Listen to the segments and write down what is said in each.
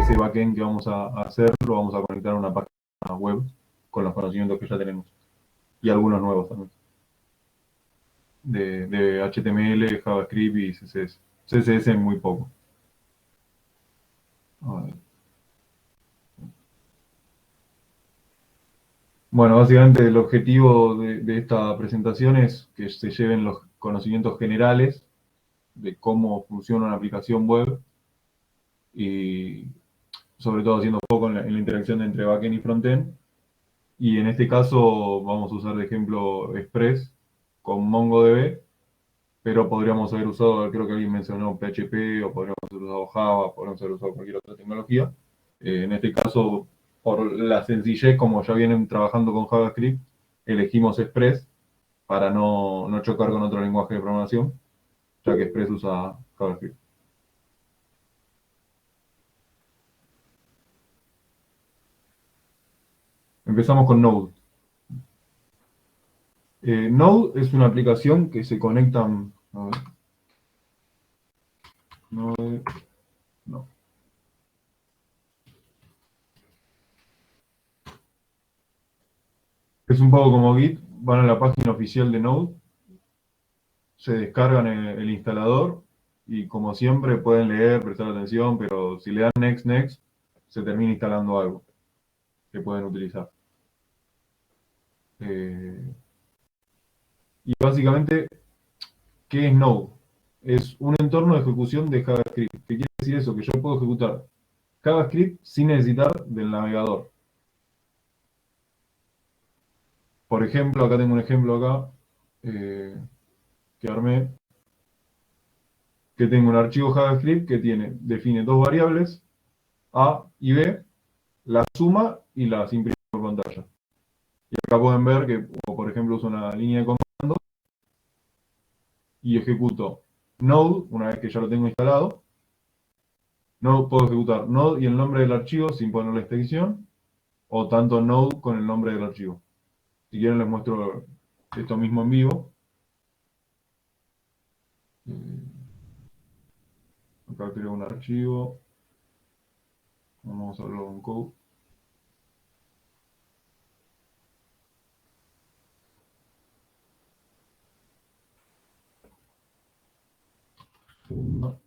ese backend que vamos a hacer lo vamos a conectar a una página web con los conocimientos que ya tenemos. Y algunos nuevos también. De HTML, JavaScript y CSS. CSS muy poco. A ver. Bueno, básicamente el objetivo de esta presentación es que se lleven los conocimientos generales de cómo funciona una aplicación web y sobre todo haciendo foco en la interacción entre backend y frontend. Y en este caso vamos a usar de ejemplo Express con MongoDB, pero podríamos haber usado, creo que alguien mencionó PHP, o podríamos haber usado Java, podríamos haber usado cualquier otra tecnología. En este caso, por la sencillez, como ya vienen trabajando con JavaScript, elegimos Express para no chocar con otro lenguaje de programación, ya que Express usa JavaScript. Empezamos con Node. Node es una aplicación que se conectan... A ver. Node... No. Es un poco como Git. Van a la página oficial de Node, se descargan el instalador y como siempre pueden leer, prestar atención, pero si le dan Next, Next, se termina instalando algo que pueden utilizar. Y básicamente, ¿qué es Node? Es un entorno de ejecución de JavaScript. ¿Qué quiere decir eso? Que yo puedo ejecutar JavaScript sin necesitar del navegador. Por ejemplo, acá tengo un ejemplo acá que armé, que tengo un archivo JavaScript que define dos variables, A y B, la suma y las imprime por pantalla. Y acá pueden ver que, por ejemplo, uso una línea de comando y ejecuto Node, una vez que ya lo tengo instalado. No puedo ejecutar Node y el nombre del archivo sin poner la extensión, o tanto Node con el nombre del archivo. Si quieren les muestro esto mismo en vivo. Acá creo un archivo. Vamos a hablar con code. Segundo.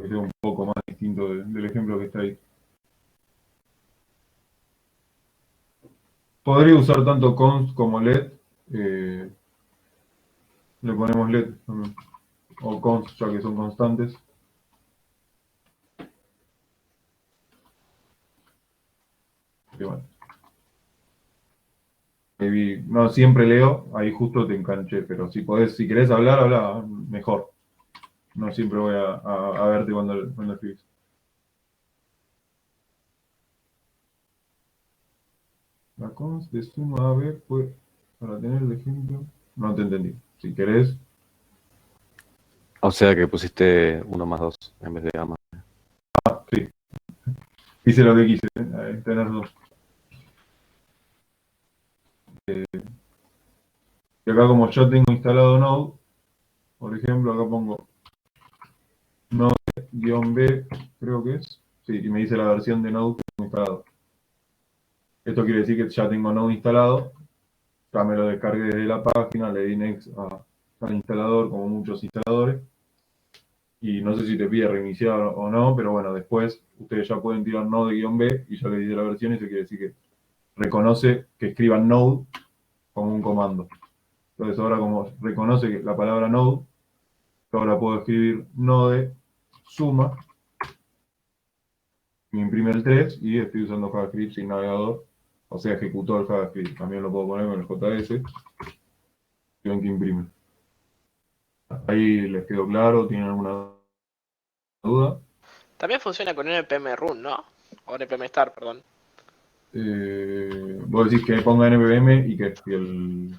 Es un poco más distinto del ejemplo que está ahí. Podría usar tanto const como let. Le ponemos let también. O const, ya que son constantes. Y bueno. No siempre leo, ahí justo te enganché, pero si querés hablar, habla mejor. No siempre voy a verte cuando escribís. La const de suma a b fue para tener el ejemplo. No te entendí. Si querés. O sea que pusiste 1 más 2 en vez de A más. Sí. Hice lo que quise, tener dos. Y acá como ya tengo instalado Node, por ejemplo, acá pongo Node-B, creo que es. Sí, y me dice la versión de Node que tengo instalado. Esto quiere decir que ya tengo Node instalado. Ya me lo descargué desde la página, le di next al instalador, como muchos instaladores. Y no sé si te pide reiniciar o no, pero bueno, después ustedes ya pueden tirar Node-B y ya le di la versión y eso quiere decir que reconoce que escriban Node como un comando. Entonces ahora como reconoce que la palabra node, yo ahora puedo escribir node suma, me imprime el 3 y estoy usando JavaScript sin navegador, o sea, ejecutó el JavaScript. También lo puedo poner con el JS, y ven que imprime. Ahí les quedó claro, ¿tienen alguna duda? También funciona con npm run, ¿no? O npm start, perdón. Vos decís que ponga npm y que el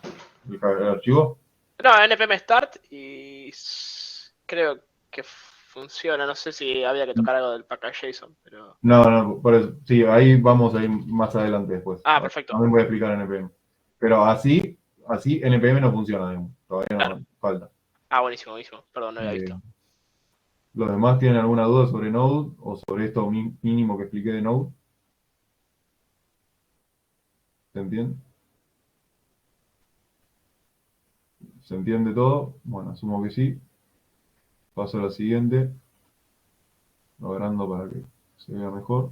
archivo. No, npm start y creo que funciona. No sé si había que tocar algo del package JSON, pero... No, por eso, sí, ahí vamos a ir más adelante después. Ah, perfecto. También voy a explicar npm. Pero así npm no funciona, digamos. Todavía Claro. no falta. Ah, buenísimo, buenísimo. Perdón, no había Eh, visto. ¿Los demás tienen alguna duda sobre Node o sobre esto mínimo que expliqué de Node? ¿Se entiende? ¿Se entiende todo? Bueno, asumo que sí. Paso a la siguiente. Lo agrando para que se vea mejor.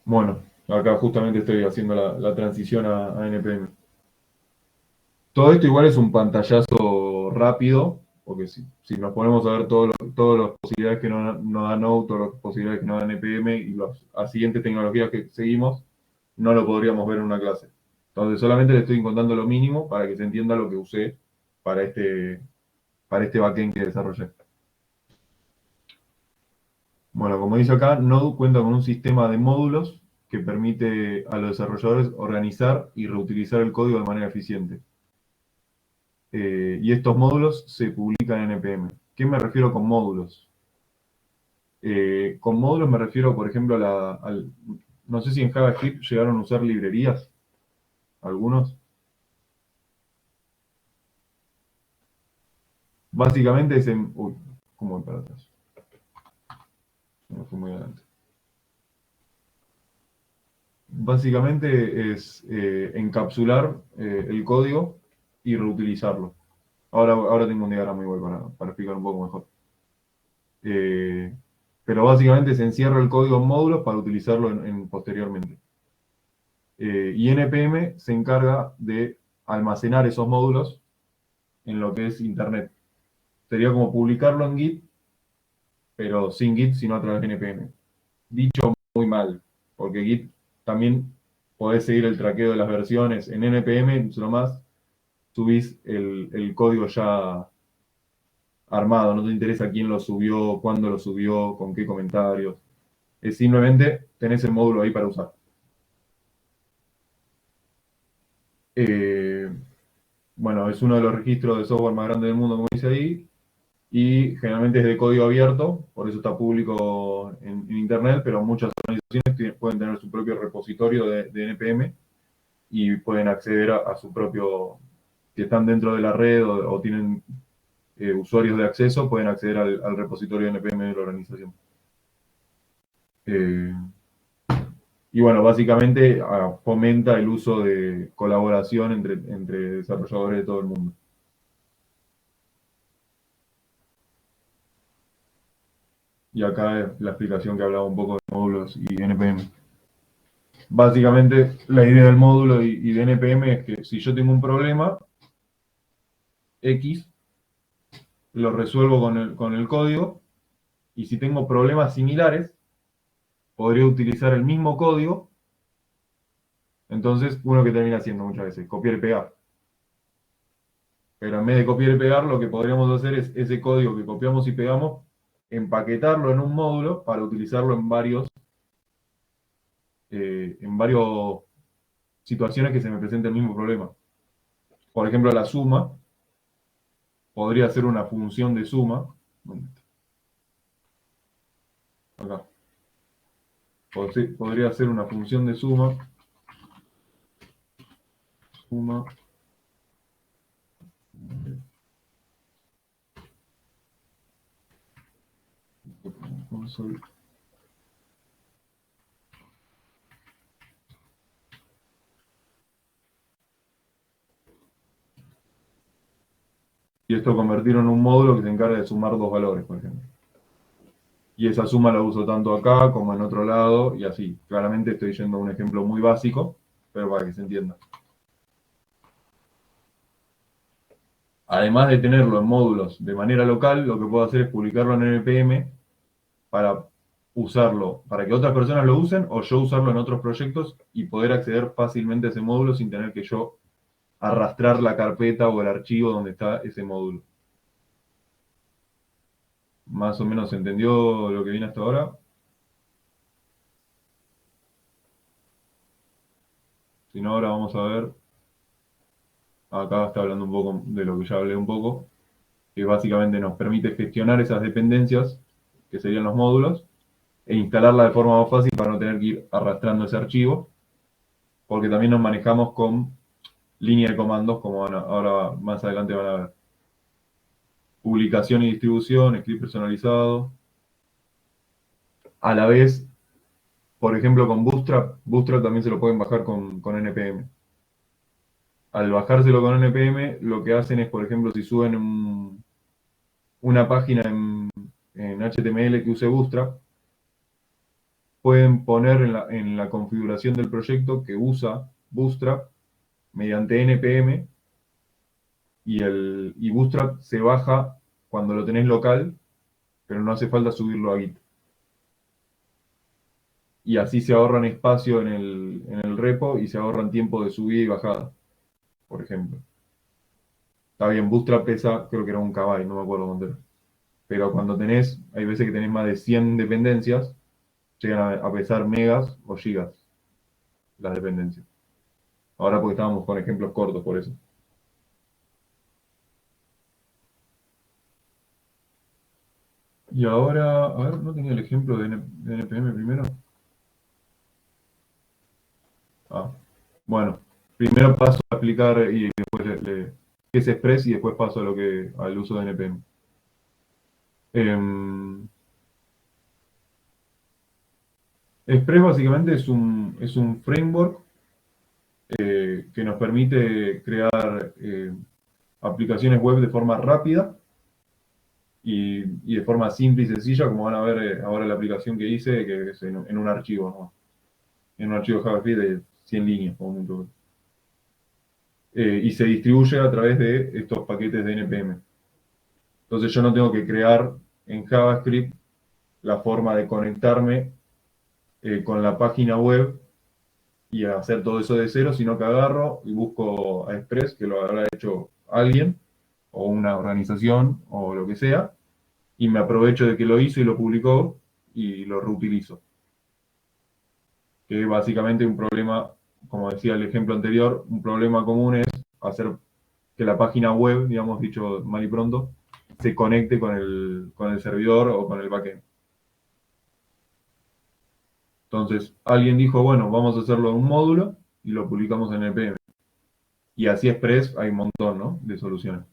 Bueno, acá justamente estoy haciendo la transición a NPM. Todo esto igual es un pantallazo rápido, porque si nos ponemos a ver todas las posibilidades que no da Node, todas las posibilidades que no da NPM y las siguientes tecnologías que seguimos, no lo podríamos ver en una clase. Entonces solamente le estoy contando lo mínimo para que se entienda lo que usé para este backend que desarrollé. Bueno, como dice acá, Node cuenta con un sistema de módulos que permite a los desarrolladores organizar y reutilizar el código de manera eficiente. Y estos módulos se publican en NPM. ¿Qué me refiero con módulos? Con módulos me refiero, por ejemplo, no sé si en JavaScript llegaron a usar librerías, algunos. Básicamente es en... Uy, ¿cómo voy para atrás? Me fui muy adelante. Básicamente es encapsular el código y reutilizarlo. Ahora tengo un diagrama igual para explicar un poco mejor. Pero básicamente se encierra el código en módulos para utilizarlo posteriormente. Y NPM se encarga de almacenar esos módulos en lo que es Internet. Sería como publicarlo en Git, pero sin Git, sino a través de NPM. Dicho muy mal, porque Git también podés seguir el traqueo de las versiones. En NPM, nomás subís el código ya armado, no te interesa quién lo subió, cuándo lo subió, con qué comentarios. Es simplemente tenés el módulo ahí para usar. Bueno, es uno de los registros de software más grandes del mundo, como dice ahí, y generalmente es de código abierto, por eso está público en Internet, pero muchas organizaciones pueden tener su propio repositorio de NPM y pueden acceder a su propio, si están dentro de la red o tienen usuarios de acceso, pueden acceder al repositorio de NPM de la organización. Y bueno, básicamente fomenta el uso de colaboración entre desarrolladores de todo el mundo. Y acá es la explicación que hablaba un poco de módulos y NPM. Básicamente, la idea del módulo y de NPM es que si yo tengo un problema X, lo resuelvo con el código, y si tengo problemas similares, podría utilizar el mismo código. Entonces, uno que termina haciendo muchas veces, copiar y pegar. Pero en vez de copiar y pegar, lo que podríamos hacer es ese código que copiamos y pegamos, empaquetarlo en un módulo para utilizarlo en varios situaciones que se me presente el mismo problema. Por ejemplo, la suma podría ser una función de suma. Acá. Podría ser una función de suma. Suma. Y esto convertirlo en un módulo que se encarga de sumar dos valores, por ejemplo. y esa suma la uso tanto acá como en otro lado, y así. Claramente estoy yendo a un ejemplo muy básico, pero para que se entienda. Además de tenerlo en módulos de manera local, lo que puedo hacer es publicarlo en NPM para usarlo, para que otras personas lo usen o yo usarlo en otros proyectos y poder acceder fácilmente a ese módulo sin tener que yo arrastrar la carpeta o el archivo donde está ese módulo. ¿Más o menos se entendió lo que viene hasta ahora? Si no, ahora vamos a ver. Acá está hablando un poco de lo que ya hablé un poco, que básicamente nos permite gestionar esas dependencias, que serían los módulos, e instalarla de forma más fácil para no tener que ir arrastrando ese archivo, porque también nos manejamos con línea de comandos, como ahora más adelante van a ver. Publicación y distribución, script personalizado. A la vez, por ejemplo, con Bootstrap también se lo pueden bajar con NPM. Al bajárselo con NPM, lo que hacen es, por ejemplo, si suben una página en HTML que use Bootstrap, pueden poner en la configuración del proyecto que usa Bootstrap mediante NPM y Bootstrap se baja cuando lo tenés local, pero no hace falta subirlo a Git. Y así se ahorran espacio en el repo y se ahorran tiempo de subida y bajada, por ejemplo. Está bien, Bootstrap pesa, creo que era un KB, no me acuerdo cuánto era. Pero cuando hay veces que tenés más de 100 dependencias, llegan a pesar megas o gigas las dependencias. Ahora porque estábamos con ejemplos cortos, por eso. Y ahora, a ver, ¿no tenía el ejemplo de NPM primero? Ah, bueno, primero paso a explicar y después qué es Express y después paso a al uso de NPM. Express básicamente es un framework que nos permite crear aplicaciones web de forma rápida y de forma simple y sencilla, como van a ver ahora la aplicación que hice, que es en un archivo, ¿no? En un archivo JavaScript de 100 líneas, como mucho. Y se distribuye a través de estos paquetes de NPM. Entonces yo no tengo que crear en JavaScript la forma de conectarme con la página web y hacer todo eso de cero, sino que agarro y busco a Express, que lo habrá hecho alguien, o una organización, o lo que sea, y me aprovecho de que lo hizo y lo publicó, y lo reutilizo. Que básicamente un problema, como decía el ejemplo anterior, un problema común es hacer que la página web, digamos dicho mal y pronto, se conecte con el servidor o con el backend. Entonces, alguien dijo, bueno, vamos a hacerlo en un módulo y lo publicamos en NPM. Y así Express hay un montón, ¿no?, de soluciones.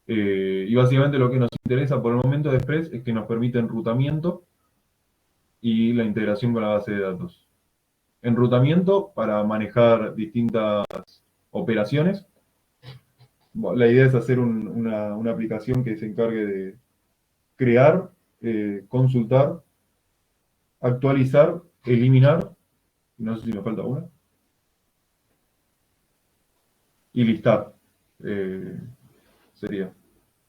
Y básicamente lo que nos interesa por el momento de Express es que nos permite enrutamiento y la integración con la base de datos. Enrutamiento para manejar distintas operaciones. La idea es hacer una aplicación que se encargue de crear, consultar, actualizar, eliminar, no sé si nos falta una, y listar. Sería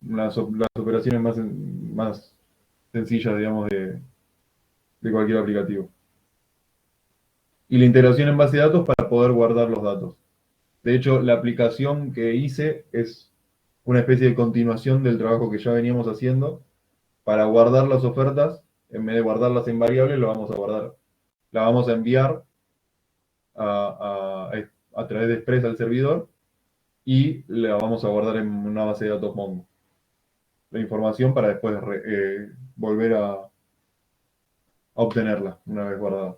las operaciones más sencillas, digamos, de cualquier aplicativo. Y la integración en base de datos para poder guardar los datos. De hecho, la aplicación que hice es una especie de continuación del trabajo que ya veníamos haciendo. Para guardar las ofertas, en vez de guardarlas en variables, la vamos a enviar a través de Express al servidor y la vamos a guardar en una base de datos Mongo. La información para después volver a obtenerla una vez guardada.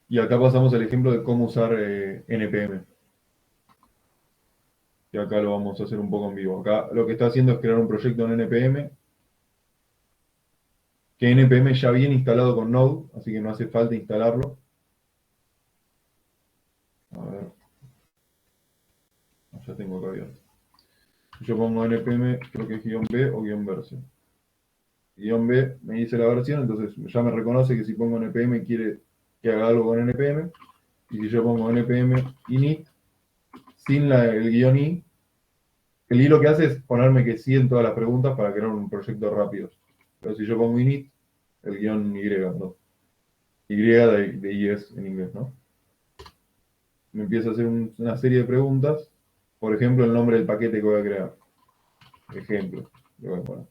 Y acá pasamos al ejemplo de cómo usar NPM. Y acá lo vamos a hacer un poco en vivo. Acá lo que está haciendo es crear un proyecto en NPM, que NPM ya viene instalado con Node, así que no hace falta instalarlo. A ver. Ya tengo acá abierto. Si yo pongo npm, creo que es guión B o guión versión. Guión B me dice la versión, entonces ya me reconoce que si pongo npm quiere que haga algo con npm. Y si yo pongo npm init, sin el guión i, el i lo que hace es ponerme que sí en todas las preguntas para crear un proyecto rápido. Pero si yo pongo init, el guión y, ¿no? Y de is en inglés, ¿no? Me empieza a hacer una serie de preguntas. Por ejemplo, el nombre del paquete que voy a crear. Ejemplo. Le voy a poner.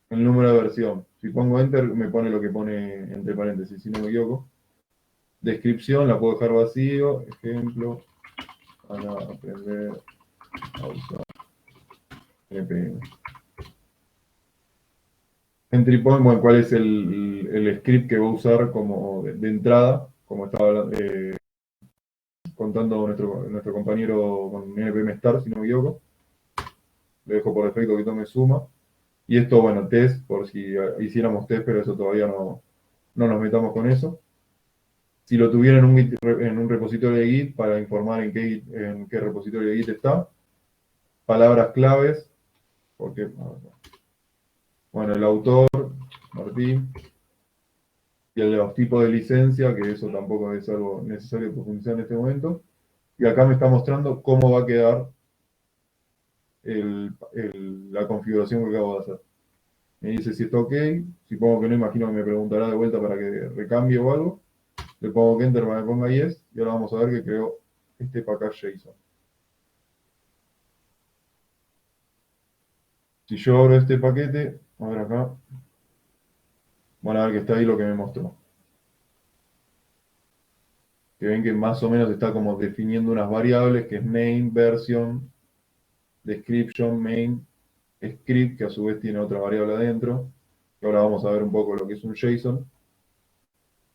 El número de versión. Si pongo enter, me pone lo que pone entre paréntesis, si no me equivoco. Descripción, la puedo dejar vacío. Ejemplo, para aprender a usar npm. Entry point, bueno, ¿cuál es el script que voy a usar como de entrada? Como estaba contando nuestro compañero con npm start, si no me equivoco. Le dejo por defecto que tome suma. Y esto, bueno, test, por si hiciéramos test, pero eso todavía no nos metamos con eso. Si lo tuviera en un repositorio de Git, para informar en qué repositorio de Git está. Palabras claves, porque, bueno, el autor, Martín, y el de los tipos de licencia, que eso tampoco es algo necesario profundizar en este momento. Y acá me está mostrando cómo va a quedar la configuración que acabo de hacer. Me dice si está ok, supongo que no, imagino que me preguntará de vuelta para que recambie o algo. Le pongo que enter para que me ponga yes, y ahora vamos a ver que creo este package JSON. Si yo abro este paquete, a ver acá, van a ver que está ahí lo que me mostró. Que ven que más o menos está como definiendo unas variables, que es main, version, description, main, script, que a su vez tiene otra variable adentro. Y ahora vamos a ver un poco lo que es un JSON.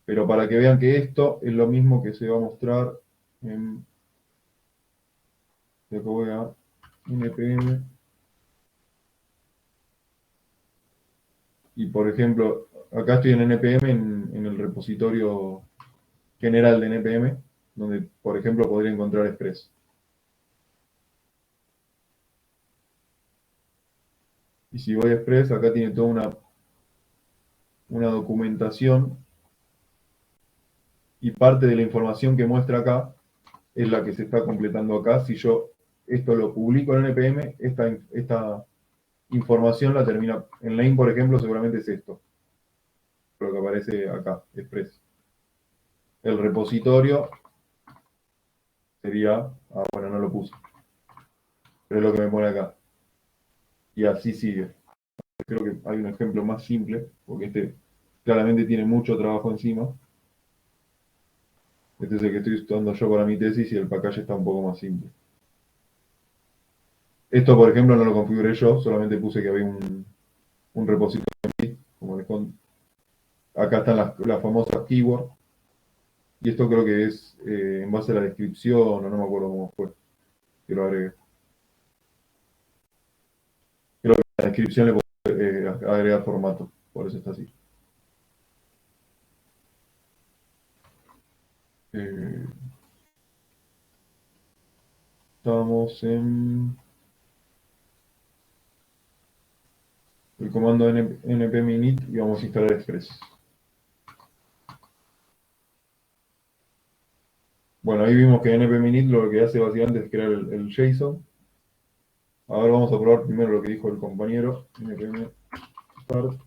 Pero para que vean que esto es lo mismo que se va a mostrar en... Lo que voy a npm. Y por ejemplo, acá estoy en npm en el repositorio general de npm, donde por ejemplo podría encontrar Express. Y si voy a Express, acá tiene toda una documentación, y parte de la información que muestra acá es la que se está completando acá. Si yo esto lo publico en npm, esta información la termina en lane, por ejemplo, seguramente es esto, lo que aparece acá, Express. El repositorio sería, bueno, no lo puse, pero es lo que me pone acá. Y así sigue. Creo que hay un ejemplo más simple, porque este claramente tiene mucho trabajo encima. Este es el que estoy estudiando yo para mi tesis y el package está un poco más simple. Esto, por ejemplo, no lo configuré yo, solamente puse que había un repositorio aquí, como acá están las famosas keywords. Y esto creo que es en base a la descripción, o no me acuerdo cómo fue, que lo agregué. Creo que en la descripción le puedo agregar formato, por eso está así. Estamos en el comando npm init y vamos a instalar Express. Bueno, ahí vimos que npm init lo que hace básicamente es crear el JSON. Ahora vamos a probar primero lo que dijo el compañero, npm start.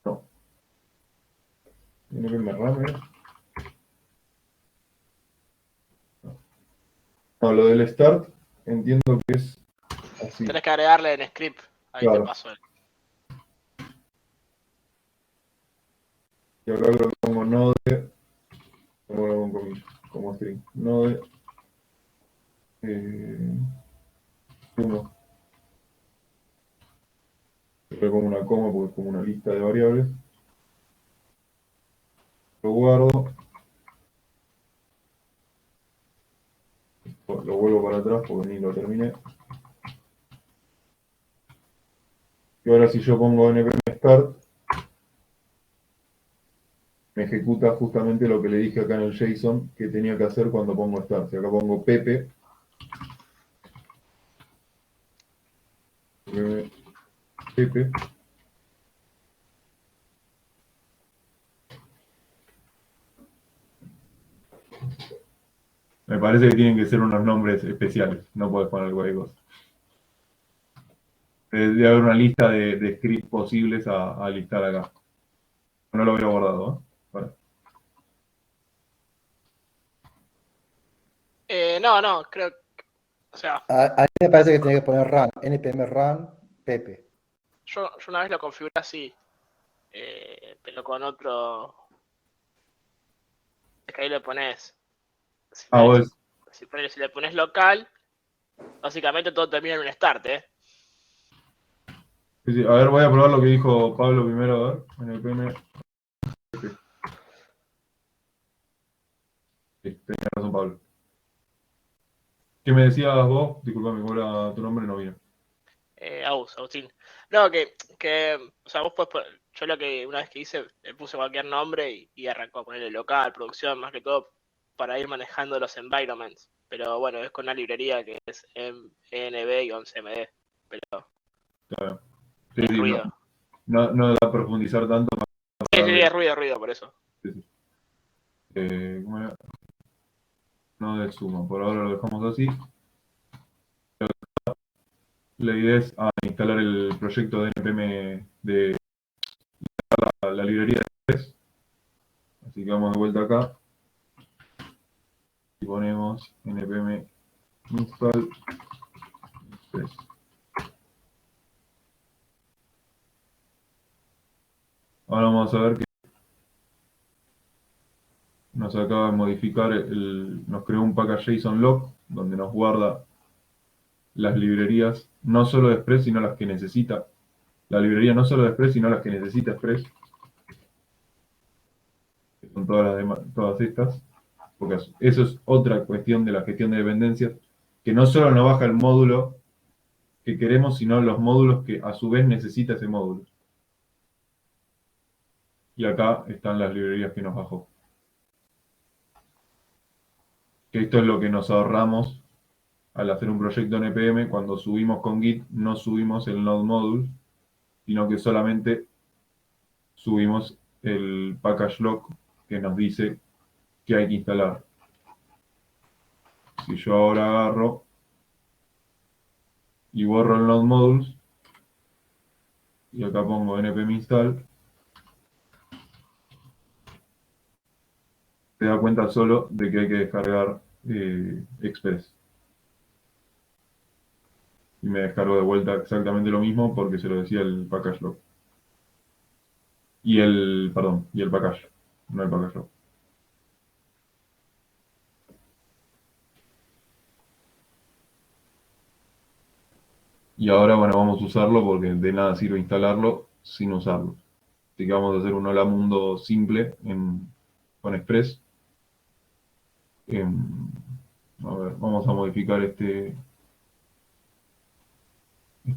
No. npm rame. No, lo del start entiendo que es así. Tenés que agregarle en script. Ahí Claro. te paso el. Y acá creo que pongo node, como string, node 1. Le pongo una coma porque es como una lista de variables. Lo guardo. Lo vuelvo para atrás porque ni lo terminé. Y ahora si yo pongo npm start, me ejecuta justamente lo que le dije acá en el JSON que tenía que hacer cuando pongo start. Si acá pongo Pepe, Pepe, me parece que tienen que ser unos nombres especiales, no puedes poner cualquier cosa. Debe haber una lista de scripts posibles a listar acá. No lo había guardado, ¿eh? Bueno. No, creo que, o sea, A mí me parece que tiene que poner run, npm run, Pepe. yo una vez lo configuré así, pero con otro, es que ahí le pones, si Vos, si le pones local, básicamente todo termina en un start, sí, sí. A ver, voy a probar lo que dijo Pablo primero, a ver, en el PM. Sí, tenía razón Pablo. ¿Qué me decías vos? Disculpame, ¿cuál era tu nombre? No vino. Agustín. No, o sea, vos yo lo que una vez que hice, le puse cualquier nombre y arrancó a ponerle local, producción, más que todo, para ir manejando los environments. Pero bueno, es con una librería que es env-cmd, pero Claro. Sí, es sí, ruido. no da a profundizar tanto. Sí, es ruido, por eso. Sí, sí. ¿Cómo era? No de suma, por ahora lo dejamos así. La idea es instalar el proyecto de npm de la librería de Express. Así que vamos de vuelta acá y ponemos npm install Express. Ahora vamos a ver que nos acaba de modificar, nos creó un package JSON log donde nos guarda las librerías, no solo de Express, sino las que necesita. La librería no solo de Express, sino las que necesita Express, que son todas las demás, todas estas, porque eso es otra cuestión de la gestión de dependencias, que no solo nos baja el módulo que queremos, sino los módulos que a su vez necesita ese módulo. Y acá están las librerías que nos bajó. Que esto es lo que nos ahorramos al hacer un proyecto npm. Cuando subimos con Git, no subimos el node module, sino que solamente subimos el package log que nos dice que hay que instalar. Si yo ahora agarro y borro el node modules, y acá pongo npm install, te da cuenta solo de que hay que descargar Express. Y me descargo de vuelta exactamente lo mismo porque se lo decía el package log. Y el package, no el package log. Y ahora, bueno, vamos a usarlo porque de nada sirve instalarlo sin usarlo. Así que vamos a hacer un hola mundo simple con Express. A ver, vamos a modificar este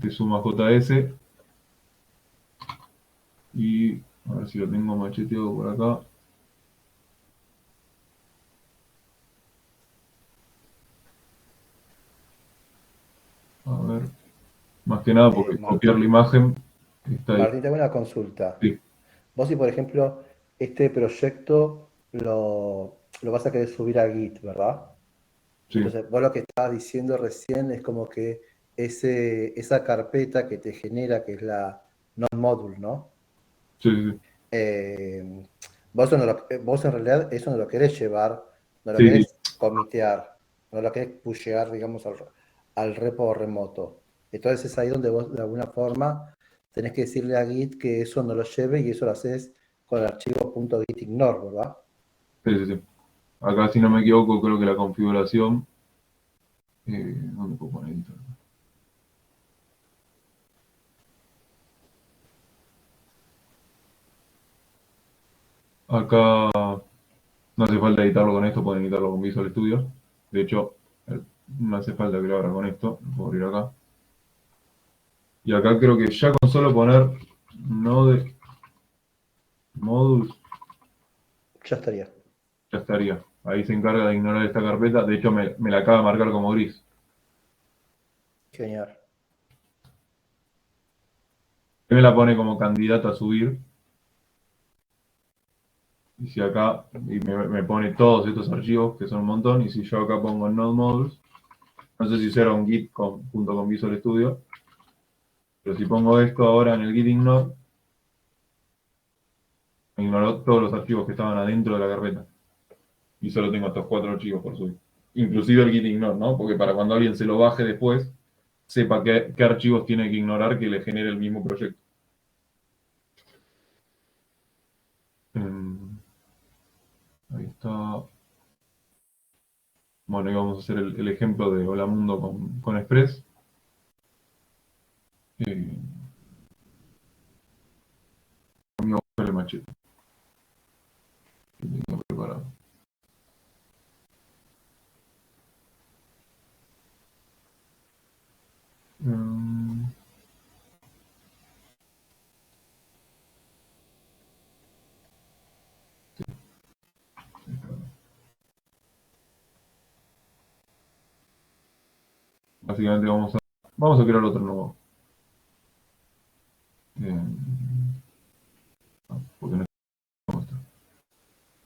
suma JS. Y a ver si lo tengo macheteado por acá. A ver, más que nada porque copiar la imagen está ahí. Martín, te hago una consulta. Sí, Vos si, por ejemplo, este proyecto lo vas a querer subir a Git, ¿verdad? sí, Entonces, vos lo que estabas diciendo recién es como que esa carpeta que te genera, que es la node module, ¿no? sí, sí, Eh, vos en realidad eso no lo querés llevar, no lo sí, sí, querés comitear, no lo querés pushear, digamos, al repo remoto. Entonces es ahí donde vos de alguna forma tenés que decirle a Git que eso no lo lleve y eso lo haces con el archivo .gitignore, ¿verdad? sí, sí, sí. Acá, si no me equivoco, creo que la configuración. ¿Dónde puedo poner esto? Acá no hace falta editarlo con esto, pueden editarlo con Visual Studio. De hecho, no hace falta que lo abra con esto. Lo puedo abrir acá. Y acá creo que ya con solo poner node modules Ya estaría. Ya estaría. Ahí se encarga de ignorar esta carpeta. De hecho, me la acaba de marcar como gris. Genial. Me la pone como candidato a subir. Y si acá, y me pone todos estos archivos, que son un montón, y si yo acá pongo Node Modules, no sé si será un Git junto con Visual Studio, pero si pongo esto ahora en el Git ignore, me ignoró todos los archivos que estaban adentro de la carpeta. Y solo tengo estos 4 archivos por subir. Inclusive el Git ignore, ¿no? Porque para cuando alguien se lo baje después, sepa qué archivos tiene que ignorar que le genere el mismo proyecto. Ahí está. Bueno, y vamos a hacer el ejemplo de Hola Mundo con Express. Voy a buscar el machete que tenía preparado. Básicamente vamos a crear otro nuevo. Porque no está.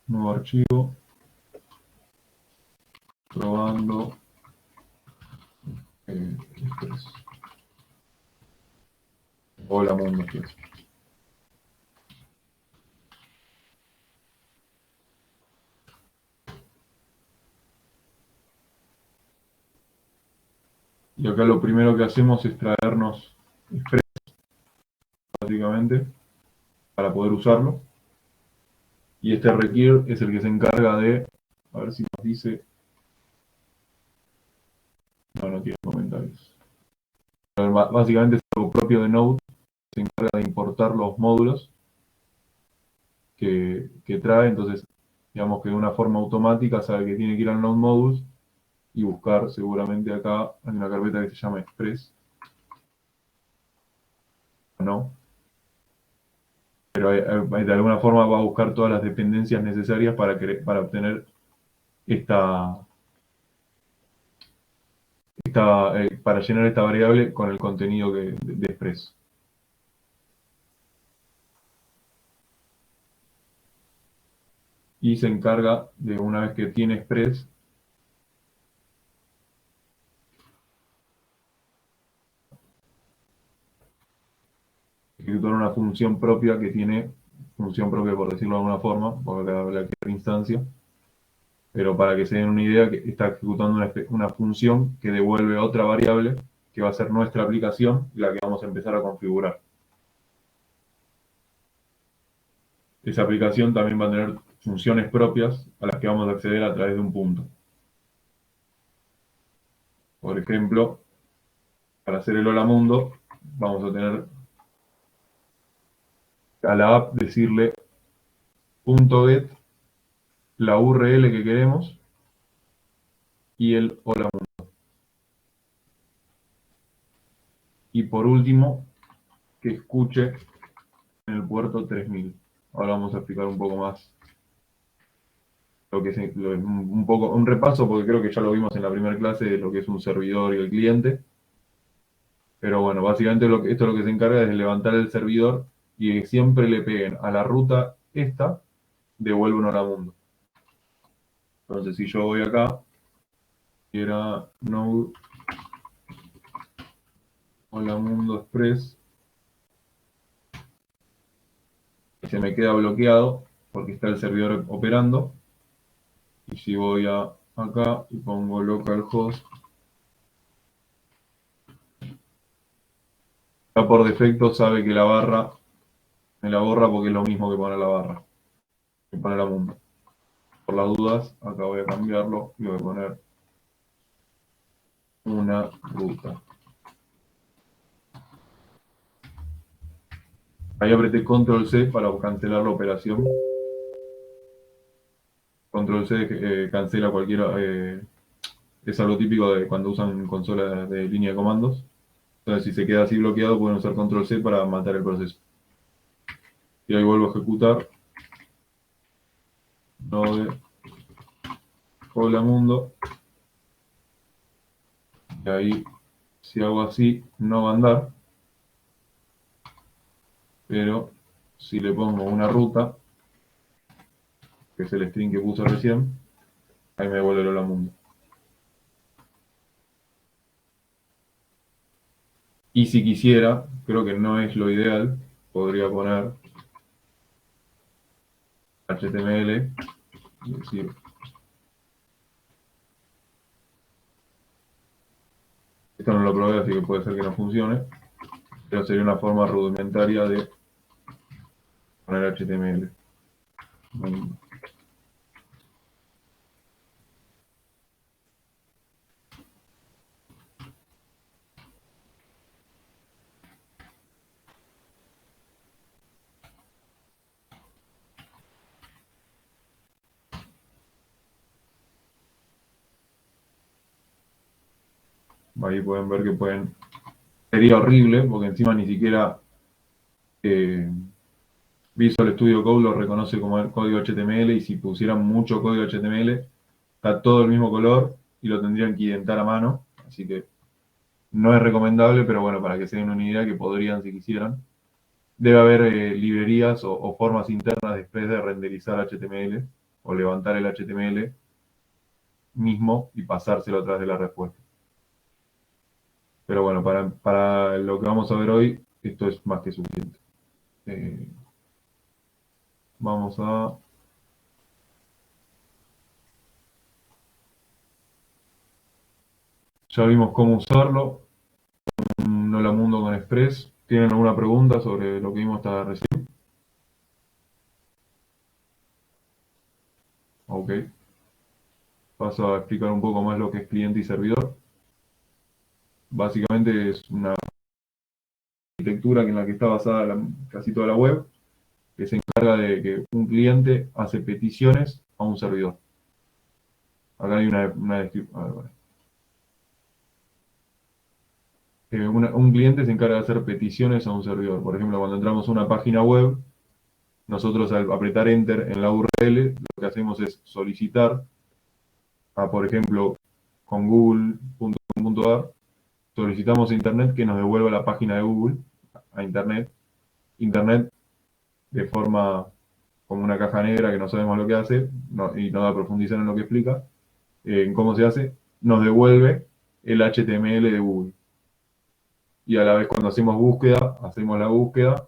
Nuevo archivo. Probando. Express. Hola Mundo Express. Y acá lo primero que hacemos es traernos Express, básicamente, para poder usarlo. Y este require es el que se encarga de, a ver si nos dice, no tiene comentarios. Pero básicamente es algo propio de Node, se encarga de importar los módulos que trae, entonces digamos que de una forma automática sabe que tiene que ir al Node Modules y buscar seguramente acá en una carpeta que se llama Express, ¿no? Pero de alguna forma va a buscar todas las dependencias necesarias para obtener para llenar esta variable con el contenido de Express. Y se encarga de, una vez que tiene Express, ejecutar una función propia que tiene, función propia por decirlo de alguna forma, porque habla de instancia, pero para que se den una idea, que está ejecutando una función que devuelve otra variable, que va a ser nuestra aplicación, la que vamos a empezar a configurar. Esa aplicación también va a tener funciones propias a las que vamos a acceder a través de un punto. Por ejemplo, para hacer el Hola Mundo, vamos a tener a la app decirle .get, la URL que queremos y el Hola Mundo. Y por último, que escuche en el puerto 3000. Ahora vamos a explicar un poco más lo que es un repaso, porque creo que ya lo vimos en la primera clase de lo que es un servidor y el cliente. Pero bueno, básicamente esto lo que se encarga es de levantar el servidor y que siempre le peguen a la ruta esta, devuelve un Hola Mundo. Entonces si yo voy acá, y era Node Hola Mundo Express, se me queda bloqueado porque está el servidor operando. Y si voy acá y pongo localhost, ya por defecto sabe que la barra me la borra porque es lo mismo que poner la barra, que poner la mundo. Por las dudas, acá voy a cambiarlo y voy a poner una ruta. Ahí apreté Control C para cancelar la operación. Control C cancela cualquier... es algo típico de cuando usan consolas de línea de comandos. Entonces si se queda así bloqueado pueden usar Control C para matar el proceso. Y ahí vuelvo a ejecutar. node hola mundo, y ahí si hago así no va a andar, pero si le pongo una ruta, que es el string que puse recién, ahí me devuelve el hola mundo. Y si quisiera, creo que no es lo ideal, podría poner HTML y decir, esto no lo probé, así que puede ser que no funcione, pero sería una forma rudimentaria de poner HTML. Ahí pueden ver que sería horrible, porque encima ni siquiera Visual Studio Code lo reconoce como el código HTML, y si pusieran mucho código HTML, está todo el mismo color y lo tendrían que identar a mano, así que no es recomendable, pero bueno, para que se den una idea que podrían si quisieran. Debe haber librerías o formas internas después de renderizar HTML o levantar el HTML mismo y pasárselo a través de la respuesta. Pero bueno, para lo que vamos a ver hoy, esto es más que suficiente. Vamos a... Ya vimos cómo usarlo. Un Hola Mundo con Express. ¿Tienen alguna pregunta sobre lo que vimos hasta recién? Ok. Paso a explicar un poco más lo que es cliente y servidor. Básicamente es una arquitectura en la que está basada casi toda la web, que se encarga de que un cliente hace peticiones a un servidor. Acá hay una descripción. Un cliente se encarga de hacer peticiones a un servidor. Por ejemplo, cuando entramos a una página web, nosotros al apretar Enter en la URL, lo que hacemos es solicitar por ejemplo, con google.com.ar, solicitamos a Internet que nos devuelva la página de Google a Internet. Internet, de forma como una caja negra que no sabemos lo que hace, y no da a profundizar en lo que explica, en cómo se hace, nos devuelve el HTML de Google. Y a la vez cuando hacemos la búsqueda,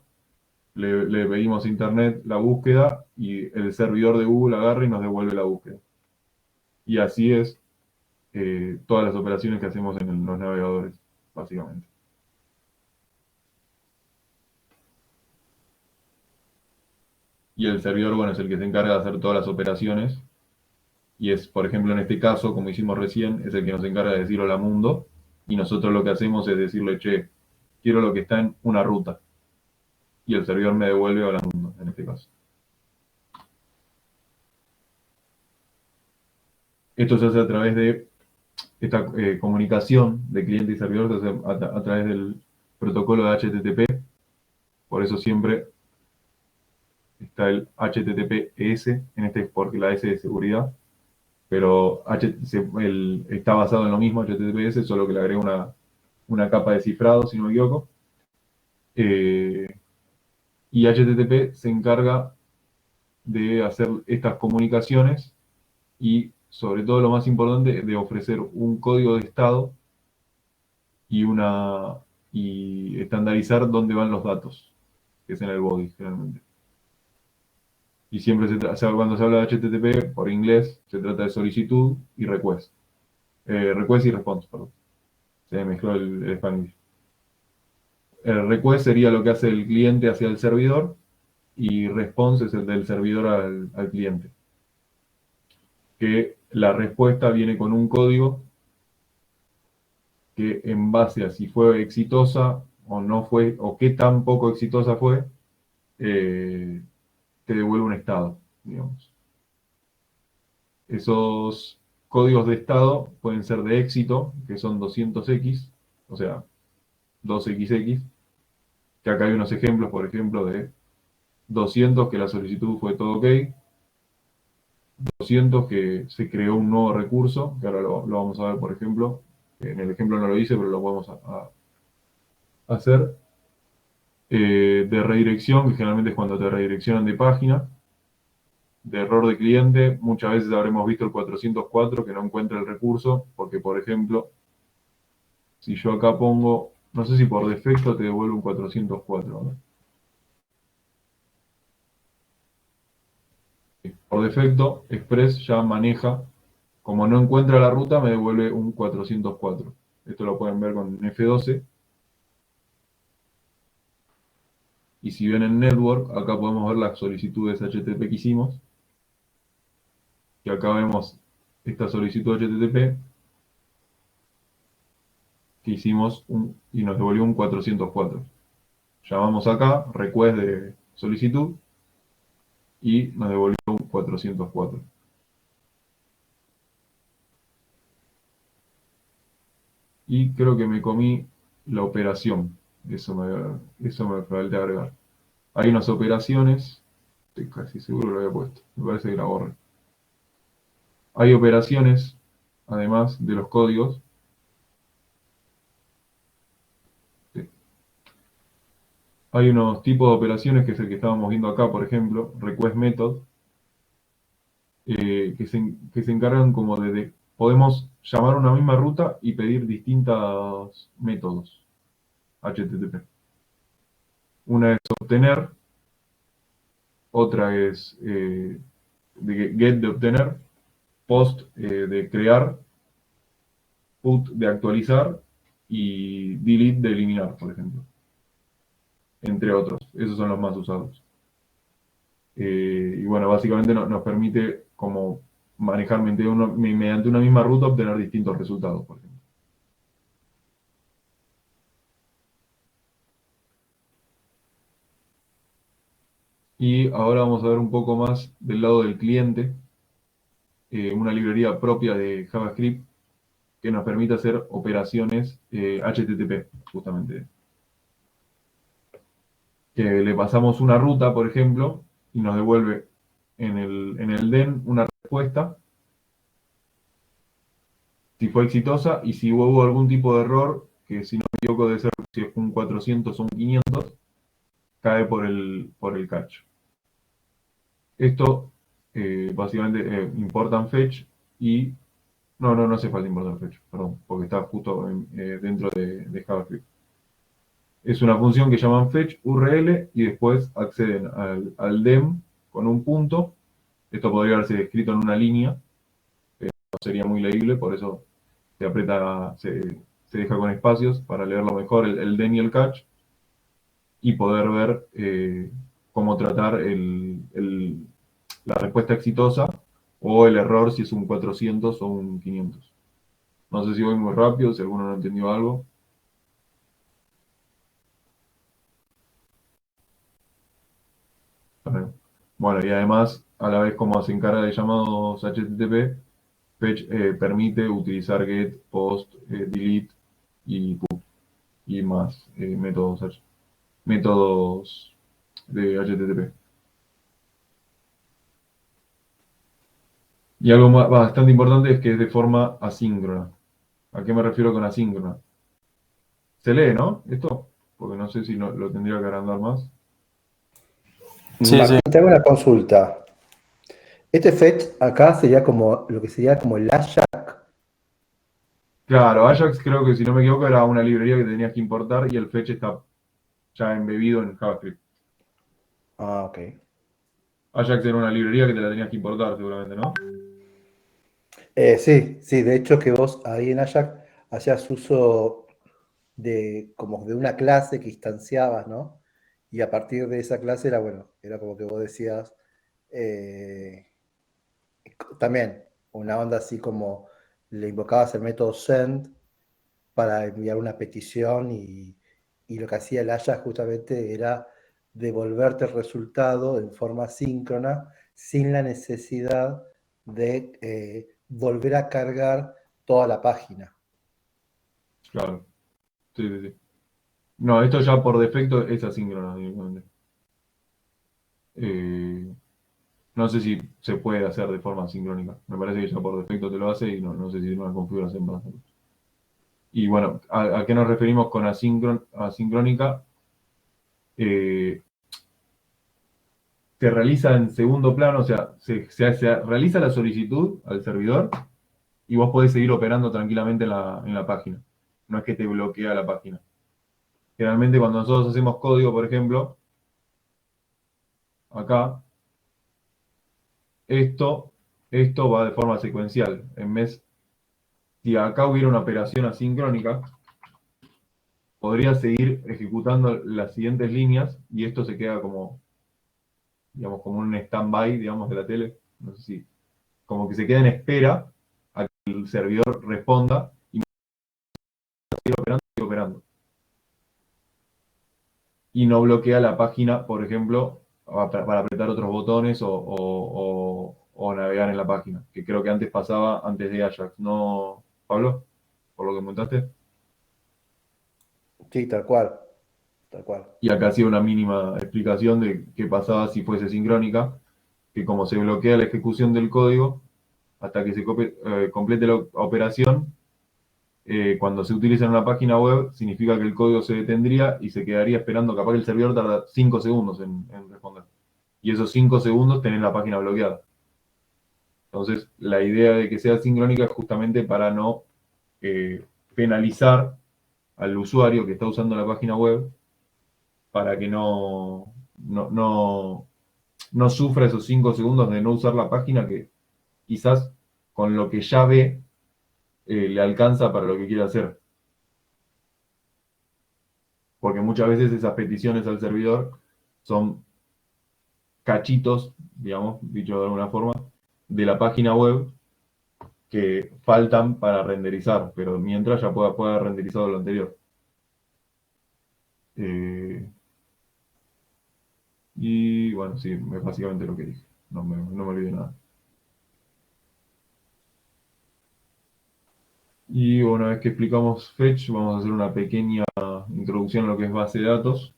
le pedimos a Internet la búsqueda y el servidor de Google agarra y nos devuelve la búsqueda. Y así es todas las operaciones que hacemos en los navegadores, básicamente. Y el servidor, bueno, es el que se encarga de hacer todas las operaciones. Y es, por ejemplo, en este caso, como hicimos recién, es el que nos encarga de decir hola mundo. Y nosotros lo que hacemos es decirle, che, quiero lo que está en una ruta. Y el servidor me devuelve hola mundo, en este caso. Esto se hace a través de esta comunicación de cliente y servidor, se hace a través del protocolo de HTTP. Por eso siempre está el HTTPS, en este porque la S de seguridad, pero está basado en lo mismo, HTTPS, solo que le agrega una capa de cifrado, si no me equivoco. Y HTTP se encarga de hacer estas comunicaciones y, sobre todo, lo más importante, de ofrecer un código de estado y estandarizar dónde van los datos, que es en el body, generalmente. Y siempre cuando se habla de HTTP, por inglés, se trata de solicitud y request. Request y response, perdón. Se me mezcló el Spanglish. El request sería lo que hace el cliente hacia el servidor, y response es el del servidor al cliente. Que la respuesta viene con un código que, en base a si fue exitosa o no fue, o qué tan poco exitosa fue, te devuelve un estado, digamos. Esos códigos de estado pueden ser de éxito, que son 200x, o sea, 2xx, que acá hay unos ejemplos, por ejemplo, de 200, que la solicitud fue todo ok, 200 que se creó un nuevo recurso, que ahora lo vamos a ver, por ejemplo. En el ejemplo no lo hice, pero lo podemos hacer. De redirección, que generalmente es cuando te redireccionan de página. De error de cliente, muchas veces habremos visto el 404 que no encuentra el recurso, porque por ejemplo, si yo acá pongo, no sé si por defecto te devuelve un 404, ¿no? Por defecto, Express ya maneja, como no encuentra la ruta, me devuelve un 404. Esto lo pueden ver con F12. Y si ven en Network, acá podemos ver las solicitudes HTTP que hicimos. Y acá vemos esta solicitud HTTP que hicimos y nos devolvió un 404. Llamamos acá, request de solicitud, y nos devolvió un 404. Y creo que me comí la operación. Eso me falta agregar. Hay unas operaciones, estoy casi seguro que lo había puesto, me parece que la borré. Hay operaciones, además de los códigos. Sí. Hay unos tipos de operaciones, que es el que estábamos viendo acá, por ejemplo, request method, que se encargan como podemos llamar una misma ruta y pedir distintos métodos HTTP. Una es obtener, otra es get de obtener, post de crear, put de actualizar y delete de eliminar, por ejemplo. Entre otros, esos son los más usados. Y bueno, básicamente nos permite como manejar mediante una misma ruta obtener distintos resultados, por ejemplo. Y ahora vamos a ver un poco más del lado del cliente, una librería propia de JavaScript que nos permite hacer operaciones HTTP, justamente. Que le pasamos una ruta, por ejemplo, y nos devuelve en el DEN una respuesta, si fue exitosa, y si hubo algún tipo de error, que si no me equivoco debe ser si es un 400 o un 500, cae por el cacho. Esto básicamente importan fetch y... No hace falta importar fetch, perdón, porque está justo dentro de JavaScript. Es una función que llaman fetch URL y después acceden al DEM con un punto. Esto podría haberse escrito en una línea, pero no sería muy leíble, por eso se deja con espacios para leerlo mejor el DEM y el catch y poder ver cómo tratar la respuesta exitosa o el error si es un 400 o un 500. No sé si voy muy rápido, si alguno no entendió algo. Bueno, y además, a la vez como se encarga de llamados HTTP, Fetch permite utilizar get, post, delete y put y más métodos de HTTP. Y algo bastante importante es que es de forma asíncrona. ¿A qué me refiero con asíncrona? Se lee, ¿no? Esto, porque no sé si lo tendría que agrandar más. Sí, Martín, sí. te hago una consulta. Este fetch acá sería como lo que sería como el Ajax. Claro, Ajax creo que si no me equivoco era una librería que tenías que importar y el fetch está ya embebido en JavaScript. Ah, ok. Ajax era una librería que te la tenías que importar seguramente, ¿no? Sí, de hecho que vos ahí en Ajax hacías uso como de una clase que instanciabas, ¿no? Y a partir de esa clase era como que vos decías, eh, también una onda así como le invocabas el método send para enviar una petición y lo que hacía el Ajax justamente era devolverte el resultado en forma síncrona sin la necesidad de volver a cargar toda la página. Claro. Sí, sí, sí. No, esto ya por defecto es asíncrono directamente. No sé si se puede hacer de forma sincrónica. Me parece que ya por defecto te lo hace y no sé si tiene una configuración para hacerlo. Y bueno, ¿a qué nos referimos con asincrónica? Se realiza en segundo plano, o sea, se realiza la solicitud al servidor y vos podés seguir operando tranquilamente en la página. No es que te bloquea la página. Generalmente cuando nosotros hacemos código, por ejemplo, acá, esto va de forma secuencial. Si acá hubiera una operación asincrónica, podría seguir ejecutando las siguientes líneas y esto se queda como, digamos, como un stand-by, digamos, de la tele. No sé si, como que se queda en espera a que el servidor responda y sigue operando. Y no bloquea la página, por ejemplo, para apretar otros botones o navegar en la página, que creo que antes pasaba antes de Ajax, ¿no, Pablo? Por lo que comentaste. Sí, tal cual, tal cual. Y acá hacía una mínima explicación de qué pasaba si fuese sincrónica, que como se bloquea la ejecución del código hasta que se complete la operación, cuando se utiliza en una página web, significa que el código se detendría y se quedaría esperando, capaz que el servidor tarda 5 segundos en responder. Y esos 5 segundos tenés la página bloqueada. Entonces, la idea de que sea sincrónica es justamente para no penalizar al usuario que está usando la página web para que no sufra esos 5 segundos de no usar la página que quizás con lo que ya ve le alcanza para lo que quiere hacer. Porque muchas veces esas peticiones al servidor son cachitos, digamos, dicho de alguna forma, de la página web que faltan para renderizar, pero mientras ya pueda haber renderizado lo anterior. Y bueno, sí, es básicamente lo que dije. No me olvidé nada. Y una vez que explicamos Fetch, vamos a hacer una pequeña introducción a lo que es base de datos.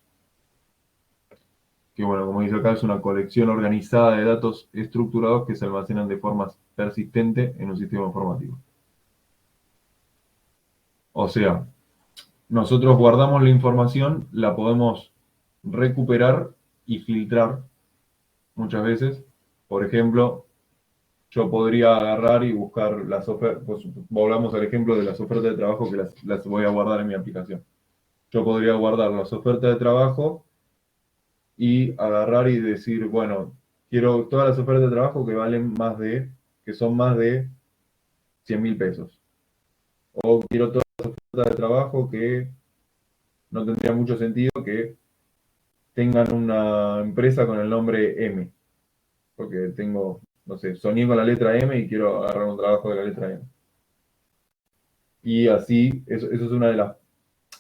Que bueno, como dice acá, es una colección organizada de datos estructurados que se almacenan de forma persistente en un sistema informático. O sea, nosotros guardamos la información, la podemos recuperar y filtrar muchas veces. Por ejemplo, yo podría agarrar y buscar las ofertas, pues, volvamos al ejemplo de las ofertas de trabajo que las voy a guardar en mi aplicación. Yo podría guardar las ofertas de trabajo y agarrar y decir, bueno, quiero todas las ofertas de trabajo que son más de 100.000 pesos. O quiero todas las ofertas de trabajo que no tendría mucho sentido que tengan una empresa con el nombre M. Porque tengo, no sé, soñé con la letra M y quiero agarrar un trabajo de la letra M. Y así, eso es una de las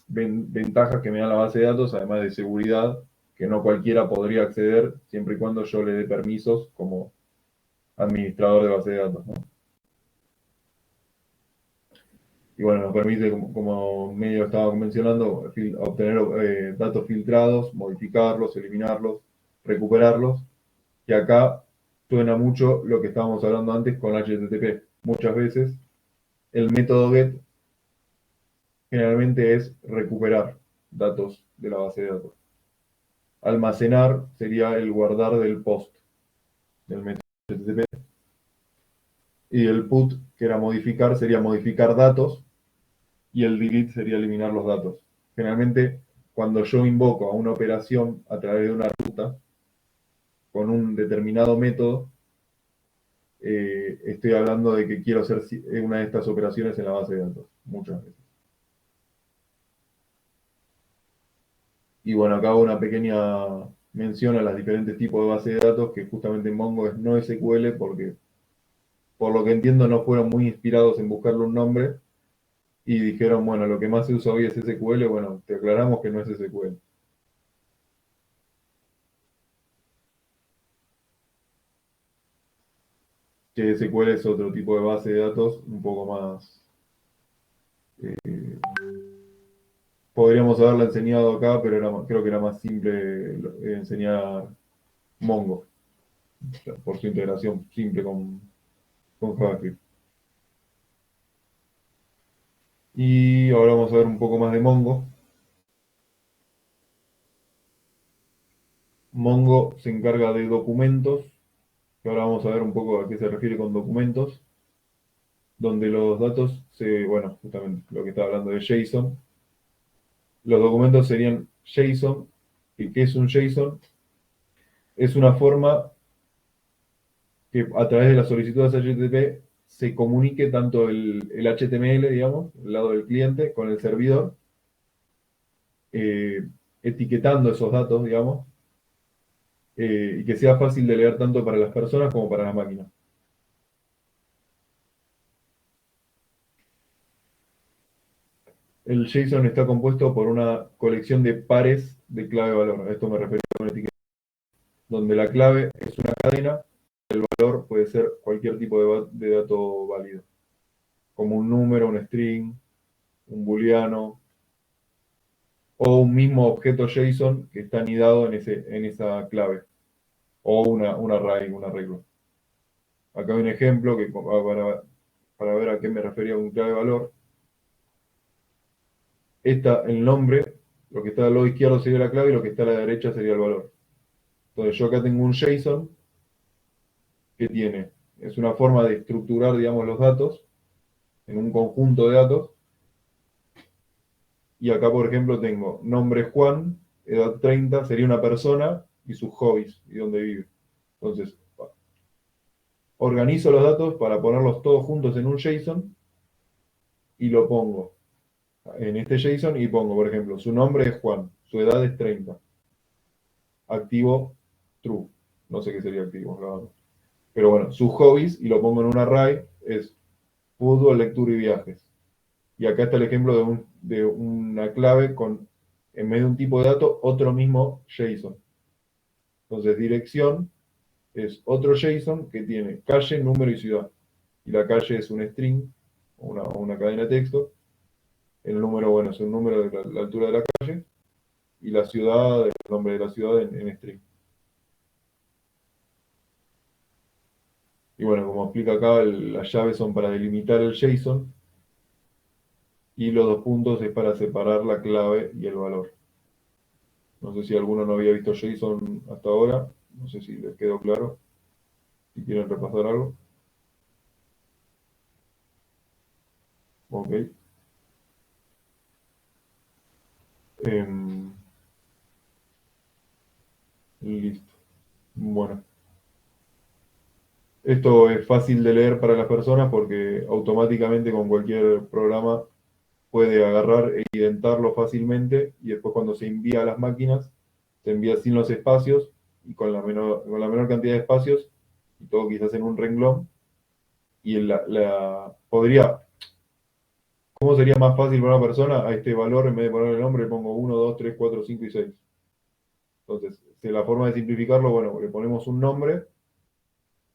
ventajas que me da la base de datos, además de seguridad, que no cualquiera podría acceder siempre y cuando yo le dé permisos como administrador de base de datos, ¿no? Y bueno, nos permite, como medio estaba mencionando, obtener datos filtrados, modificarlos, eliminarlos, recuperarlos. Y acá suena mucho lo que estábamos hablando antes con HTTP. Muchas veces el método GET generalmente es recuperar datos de la base de datos. Almacenar sería el guardar del post del método HTTP. Y el put, que era modificar, sería modificar datos. Y el delete sería eliminar los datos. Generalmente, cuando yo invoco a una operación a través de una ruta con un determinado método, estoy hablando de que quiero hacer una de estas operaciones en la base de datos, muchas veces. Y bueno, acá hago una pequeña mención a los diferentes tipos de base de datos, que justamente en Mongo es no SQL, porque por lo que entiendo no fueron muy inspirados en buscarle un nombre, y dijeron, bueno, lo que más se usa hoy es SQL, bueno, te aclaramos que no es SQL. Que SQL es otro tipo de base de datos, un poco más... podríamos haberla enseñado acá, pero creo que era más simple enseñar Mongo. por su integración simple con JavaScript. Y ahora vamos a ver un poco más de Mongo. Mongo se encarga de documentos, que ahora vamos a ver un poco a qué se refiere con documentos, donde los datos bueno, justamente lo que estaba hablando de JSON. Los documentos serían JSON. ¿Y qué es un JSON? Es una forma que a través de las solicitudes HTTP se comunique tanto el HTML, digamos, el lado del cliente, con el servidor, etiquetando esos datos, digamos, y que sea fácil de leer tanto para las personas como para las máquinas. El JSON está compuesto por una colección de pares de clave-valor. A esto me refiero con etiqueta, donde la clave es una cadena, el valor puede ser cualquier tipo de dato válido, como un número, un string, un booleano, o un mismo objeto JSON que está anidado en esa clave, o un array, un arreglo. Acá hay un ejemplo que para ver a qué me refería con clave valor. El nombre, lo que está al lado izquierdo sería la clave y lo que está a la derecha sería el valor. Entonces yo acá tengo un JSON que es una forma de estructurar, digamos, los datos en un conjunto de datos. Y acá, por ejemplo, tengo nombre Juan, edad 30, sería una persona y sus hobbies y dónde vive. Entonces, organizo los datos para ponerlos todos juntos en un JSON y lo pongo en este JSON y pongo, por ejemplo, su nombre es Juan, su edad es 30, activo true, no sé qué sería activo, claro. Pero bueno, sus hobbies, y lo pongo en un array, es fútbol, lectura y viajes. Y acá está el ejemplo de una clave con, en vez de un tipo de dato, otro mismo JSON. Entonces, dirección es otro JSON que tiene calle, número y ciudad. Y la calle es un string, una cadena de texto. El número, bueno, es un número de la altura de la calle. Y la ciudad, el nombre de la ciudad en string. Y bueno, como explica acá, las llaves son para delimitar el JSON. Y los dos puntos es para separar la clave y el valor. No sé si alguno no había visto JSON hasta ahora. No sé si les quedó claro. Si quieren repasar algo. Ok. Listo. Bueno. Esto es fácil de leer para las personas porque automáticamente con cualquier programa puede agarrar e identarlo fácilmente y después cuando se envía a las máquinas, se envía sin los espacios y con la menor cantidad de espacios y todo quizás en un renglón. Y ¿cómo sería más fácil para una persona? A este valor, en vez de poner el nombre, le pongo 1, 2, 3, 4, 5 y 6. Entonces, la forma de simplificarlo, bueno, le ponemos un nombre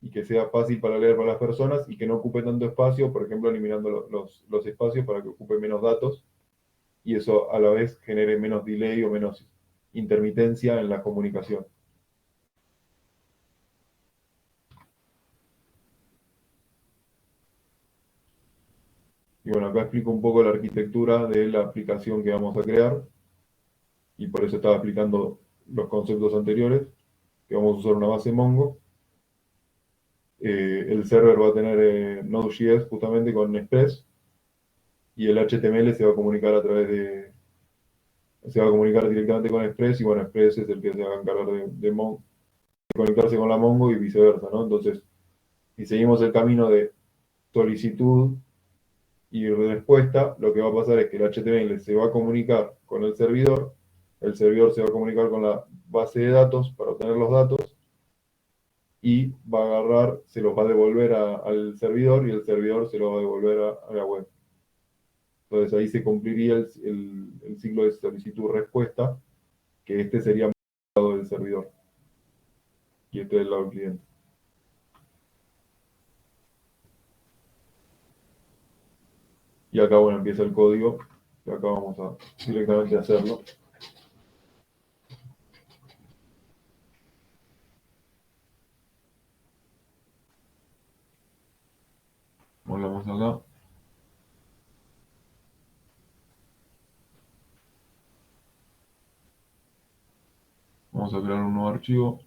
y que sea fácil para leer para las personas y que no ocupe tanto espacio, por ejemplo, eliminando los espacios para que ocupe menos datos y eso a la vez genere menos delay o menos intermitencia en la comunicación. Y bueno, acá explico un poco la arquitectura de la aplicación que vamos a crear y por eso estaba explicando los conceptos anteriores, que vamos a usar una base Mongo. El server va a tener Node.js justamente con Express y el HTML se va a comunicar se va a comunicar directamente con Express y bueno, Express es el que se va a encargar de conectarse con la Mongo y viceversa, ¿no? Entonces, si seguimos el camino de solicitud y respuesta, lo que va a pasar es que el HTML se va a comunicar con el servidor se va a comunicar con la base de datos para obtener los datos y va a agarrar, se los va a devolver al servidor y el servidor se los va a devolver a la web. Entonces ahí se cumpliría el ciclo de solicitud-respuesta, que este sería el lado del servidor y este del lado del cliente. Y acá, bueno, empieza el código, y acá vamos a directamente hacerlo. Volvemos acá. Vamos a crear un nuevo archivo.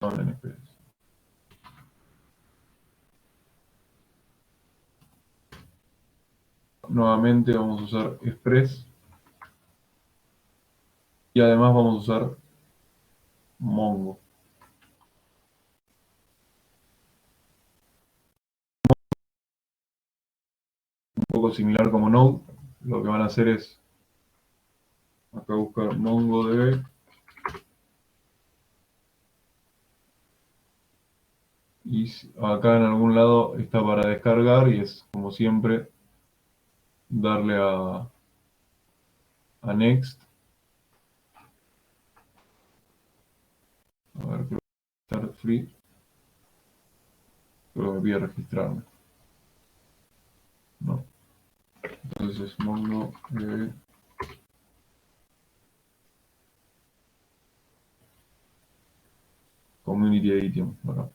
En Express. Nuevamente vamos a usar Express. Y además vamos a usar Mongo. Un poco similar como Node. Lo que van a hacer es acá buscar MongoDB. Y acá en algún lado está para descargar y es como siempre darle a Next. A ver, creo que Start Free. Creo que me pide registrarme. No. Entonces es MongoDB. Community Edition. Acá.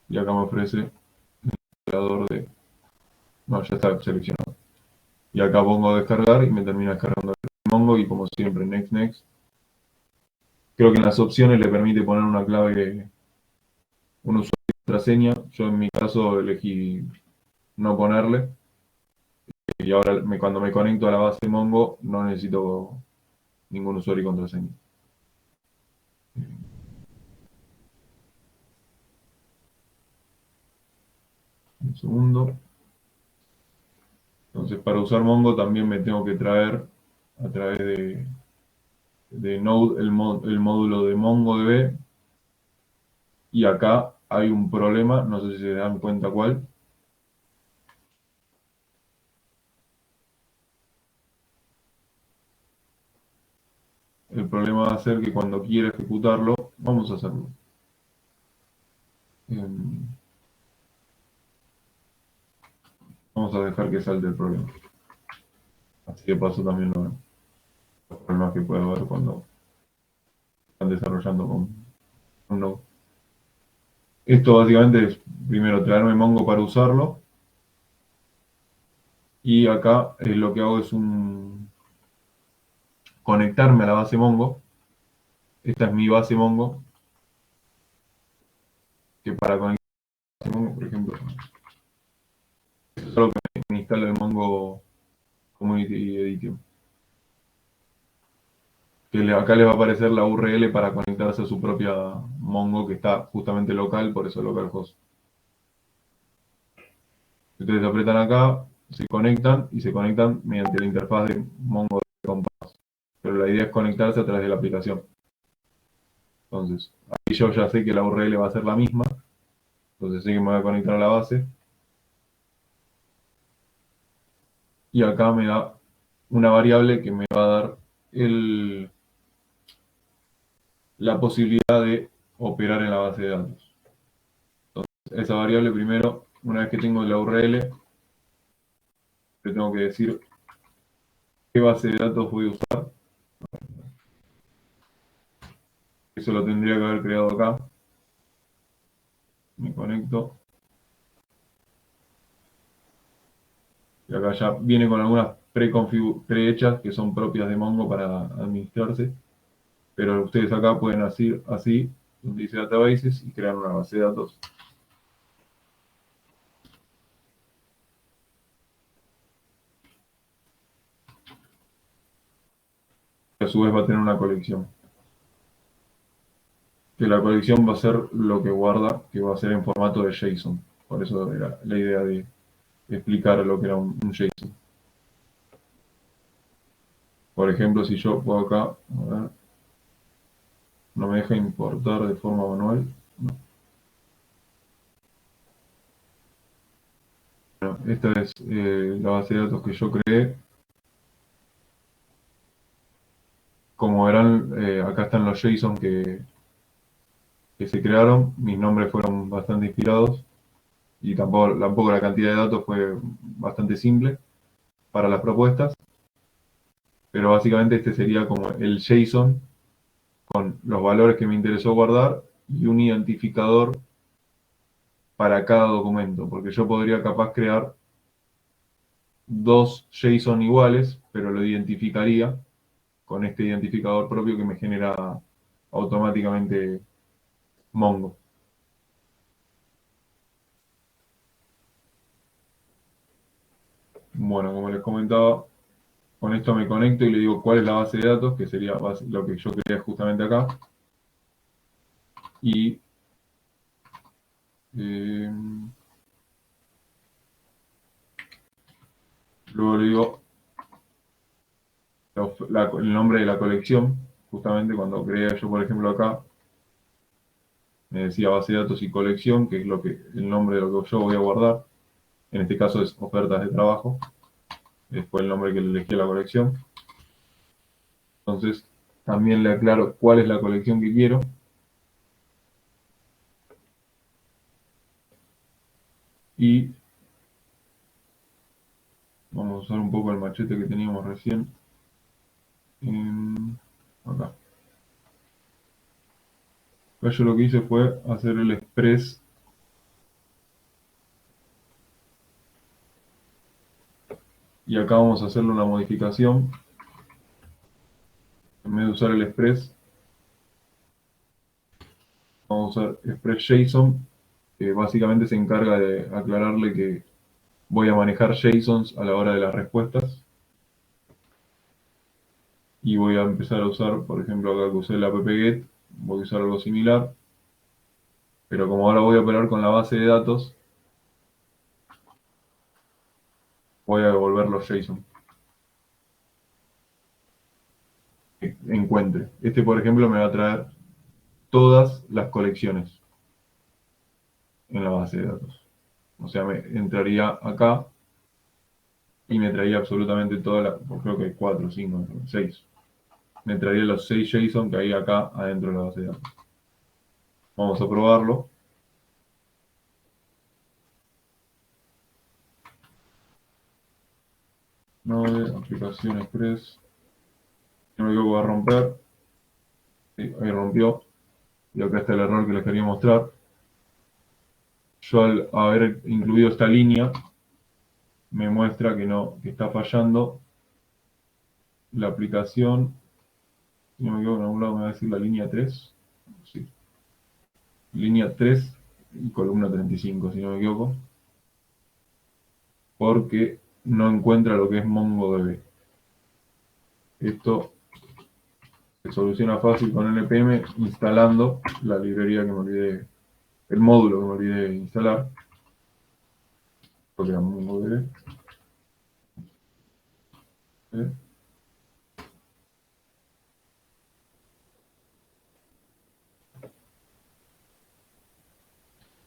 Y acá me ofrece el creador de... No, ya está seleccionado. Y acá pongo descargar y me termina descargando el Mongo y como siempre, next, next. Creo que en las opciones le permite poner una clave, un usuario y contraseña. Yo en mi caso elegí no ponerle. Y ahora cuando me conecto a la base Mongo no necesito ningún usuario y contraseña. Un segundo. Entonces para usar Mongo también me tengo que traer a través de Node el módulo de MongoDB. Y acá hay un problema, no sé si se dan cuenta cuál. El problema va a ser que cuando quiera ejecutarlo, vamos a hacerlo. Vamos a dejar que salte el problema. Así que paso también los problemas que puede haber cuando están desarrollando con Node. Esto básicamente es, primero, traerme Mongo para usarlo. Y acá lo que hago es conectarme a la base Mongo. Esta es mi base Mongo. Que para conectarme a la base Mongo, por ejemplo, esto es algo que me instala el Mongo Community Edition. Acá les va a aparecer la URL para conectarse a su propia Mongo, que está justamente local, por eso localhost. Ustedes apretan acá, se conectan y se conectan mediante la interfaz de Mongo Compass. Pero la idea es conectarse a través de la aplicación. Entonces, aquí yo ya sé que la URL va a ser la misma. Entonces sé que me voy a conectar a la base. Y acá me da una variable que me va a dar la posibilidad de operar en la base de datos. Entonces, esa variable primero, una vez que tengo la URL, le tengo que decir qué base de datos voy a usar. Eso lo tendría que haber creado acá. Me conecto. Y acá ya viene con algunas prehechas que son propias de Mongo para administrarse. Pero ustedes acá pueden hacer así, donde dice databases, y crear una base de datos. Que a su vez va a tener una colección. Que la colección va a ser lo que guarda, que va a ser en formato de JSON. Por eso era la idea de explicar lo que era un JSON. Por ejemplo, si yo puedo acá, a ver, no me deja importar de forma manual. No. Bueno, esta es la base de datos que yo creé. Como verán, acá están los JSON que que se crearon, mis nombres fueron bastante inspirados y tampoco la cantidad de datos fue bastante simple para las propuestas, pero básicamente este sería como el JSON con los valores que me interesó guardar y un identificador para cada documento, porque yo podría capaz crear dos JSON iguales, pero lo identificaría con este identificador propio que me genera automáticamente Mongo. Bueno, como les comentaba, con esto me conecto y le digo cuál es la base de datos, que sería lo que yo quería justamente acá. Y luego le digo el nombre de la colección. Justamente cuando creé yo, por ejemplo, acá, me decía base de datos y colección, que es el nombre de lo que yo voy a guardar. En este caso es ofertas de trabajo. Después el nombre que le elegí a la colección. Entonces, también le aclaro cuál es la colección que quiero. Y vamos a usar un poco el machete que teníamos recién. Acá. Acá yo lo que hice fue hacer el express y acá vamos a hacerle una modificación. En vez de usar el express, vamos a usar express JSON, que básicamente se encarga de aclararle que voy a manejar JSONs a la hora de las respuestas. Y voy a empezar a usar, por ejemplo, acá que usé el app-get, voy a usar algo similar. Pero como ahora voy a operar con la base de datos, voy a devolver los JSON que encuentre. Este, por ejemplo, me va a traer todas las colecciones en la base de datos. O sea, me entraría acá y me traía absolutamente creo que hay 4, 5, 6. Me traería los 6 JSON que hay acá adentro de la base de datos. Vamos a probarlo. Node, aplicación express. No me equivoco, va a romper. Sí, ahí rompió. Y acá está el error que les quería mostrar. Yo al haber incluido esta línea, me muestra que está fallando la aplicación. Si no me equivoco, en algún lado me va a decir la línea 3. Sí. Línea 3 y columna 35, si no me equivoco. Porque no encuentra lo que es MongoDB. Esto se soluciona fácil con npm instalando la librería que me olvidé, el módulo que me olvidé de instalar. Porque era MongoDB.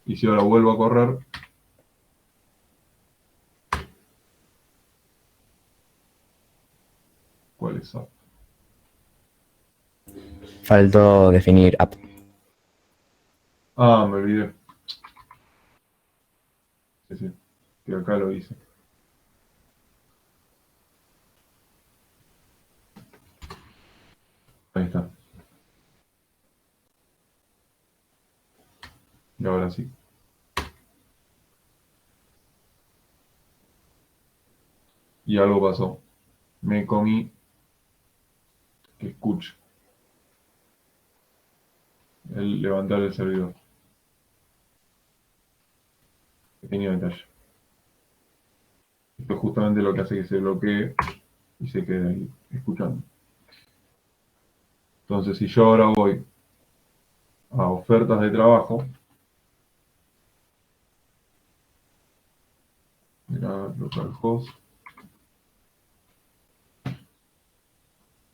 Y si ahora vuelvo a correr, ¿cuál es app? Faltó definir app. Ah, me olvidé. Sí, que acá lo hice. Ahí está. Y ahora sí. Y algo pasó. Me comí que escuche el levantar el servidor. Pequeño detalle. Esto es justamente lo que hace que se bloquee y se quede ahí escuchando. Entonces, si yo ahora voy a ofertas de trabajo, mira, localhost,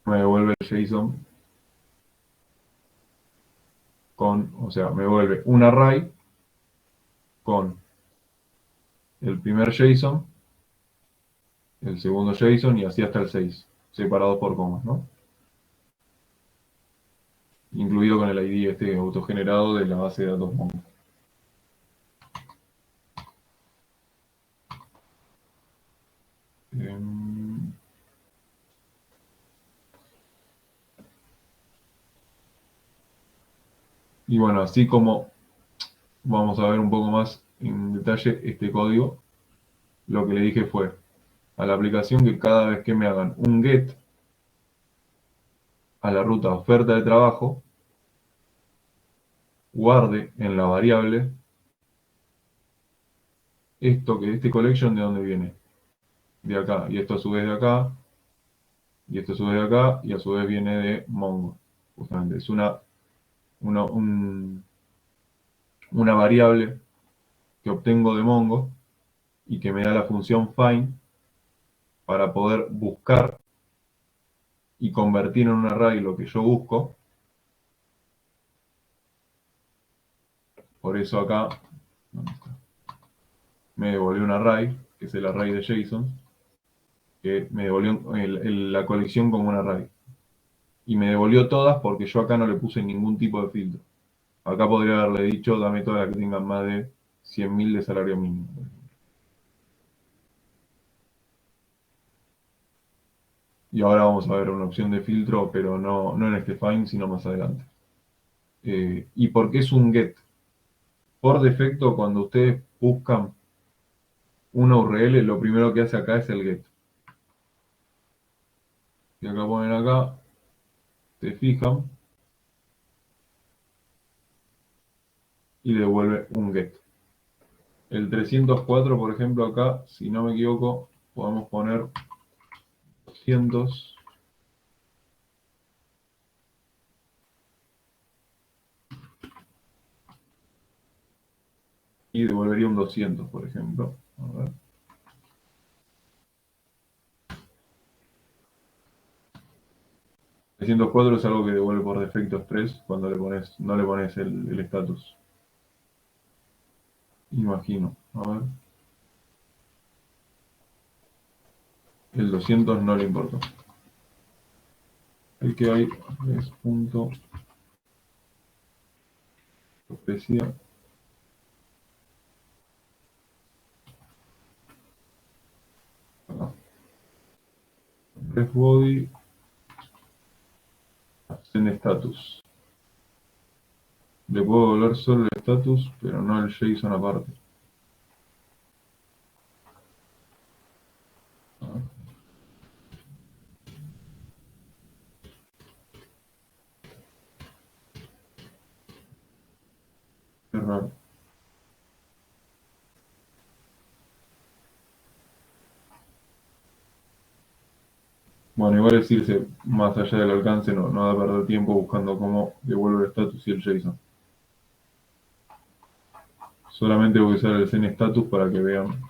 me devuelve el JSON o sea, me devuelve un array con el primer JSON, el segundo JSON y así hasta el 6, separados por comas, ¿no? incluido con el ID este autogenerado de la base de datos Mongo. Y bueno, así como vamos a ver un poco más en detalle este código, lo que le dije fue a la aplicación que cada vez que me hagan un get a la ruta oferta de trabajo, guarde en la variable esto que este collection de dónde viene, de acá, y esto a su vez de acá, y esto a su vez de acá, y a su vez viene de Mongo. Justamente es una variable que obtengo de Mongo y que me da la función find para poder buscar y convertir en un array lo que yo busco. Por eso acá me devolvió un array, que es el array de JSON, que me devolvió la colección como un array. Y me devolvió todas porque yo acá no le puse ningún tipo de filtro. Acá podría haberle dicho, dame todas las que tengan más de 100.000 de salario mínimo. Y ahora vamos a ver una opción de filtro, pero no en este find, sino más adelante. ¿Y por qué es un get? Por defecto, cuando ustedes buscan una URL, lo primero que hace acá es el get. Y acá ponen acá, se fijan, y devuelve un get. El 304, por ejemplo, acá, si no me equivoco, podemos poner 200. Y devolvería un 200, por ejemplo. A ver. El 304 es algo que devuelve por defecto Express cuando no le pones el estatus. Imagino. A ver. El 200 no le importa. El que hay es punto especial. Ref body en status. Le puedo devolver solo el status, pero no el JSON aparte. A ver. Qué raro. Bueno, igual es irse más allá del alcance, no da a perder tiempo buscando cómo devuelve el status y el JSON. Solamente voy a usar el send status para que vean.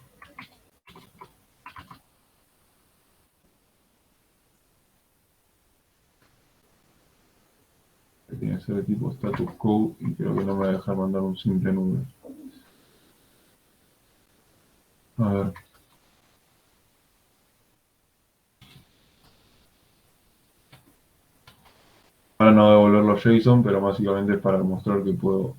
Que tiene que ser de tipo status code y creo que no me va a dejar mandar un simple número. A ver. Para no devolver los JSON, pero básicamente es para mostrar que puedo.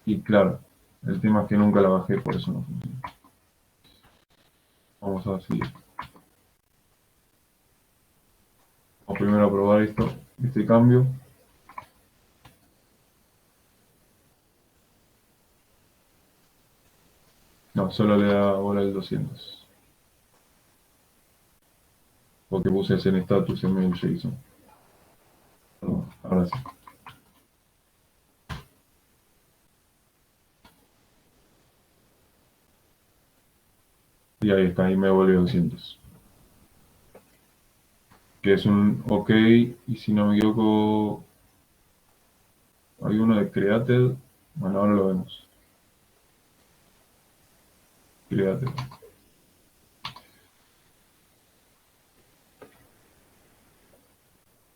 Y claro, el tema es que nunca la bajé, por eso no funciona. Vamos a seguir. Vamos primero a probar este cambio. No, solo le da bola el 200. Porque puse ese en status en medio del JSON. Perdón, ahora sí. Y ahí está, ahí me devolvió 200. Que es un OK, y si no me equivoco, hay uno de created. Bueno, ahora lo vemos. Created.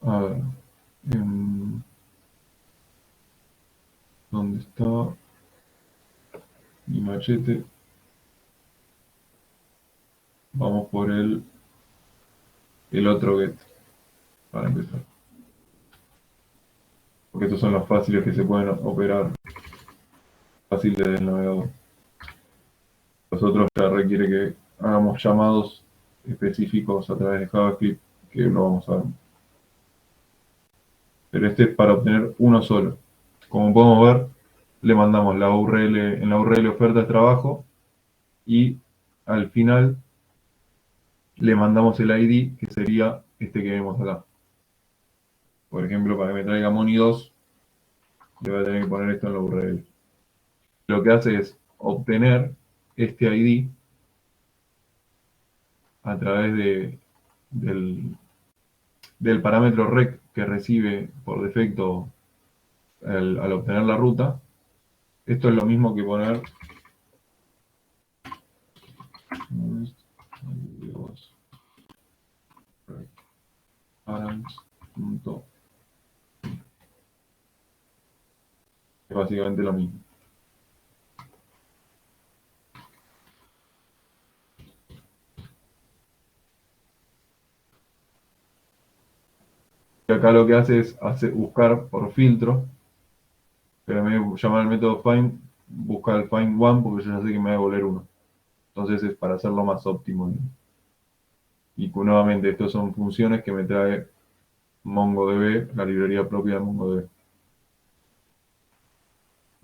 A ver. ¿Dónde está mi machete? Vamos por el el otro get, para empezar. Porque estos son los fáciles que se pueden operar fácil desde el navegador. Los otros ya requiere que hagamos llamados específicos a través de JavaScript, que lo vamos a ver. Pero este es para obtener uno solo. Como podemos ver, le mandamos la URL, en la URL ofertas de trabajo, y al final le mandamos el ID, que sería este que vemos acá. Por ejemplo, para que me traiga Moni2, le voy a tener que poner esto en la URL. Lo que hace es obtener este ID a través del parámetro rec que recibe por defecto al obtener la ruta. Esto es lo mismo que poner punto. Es básicamente lo mismo. Y acá lo que hace es buscar por filtro, pero en vez de llamar al método find, busca el find one porque yo ya sé que me va a devolver uno. Entonces es para hacerlo más óptimo. Y nuevamente, estas son funciones que me trae MongoDB, la librería propia de MongoDB.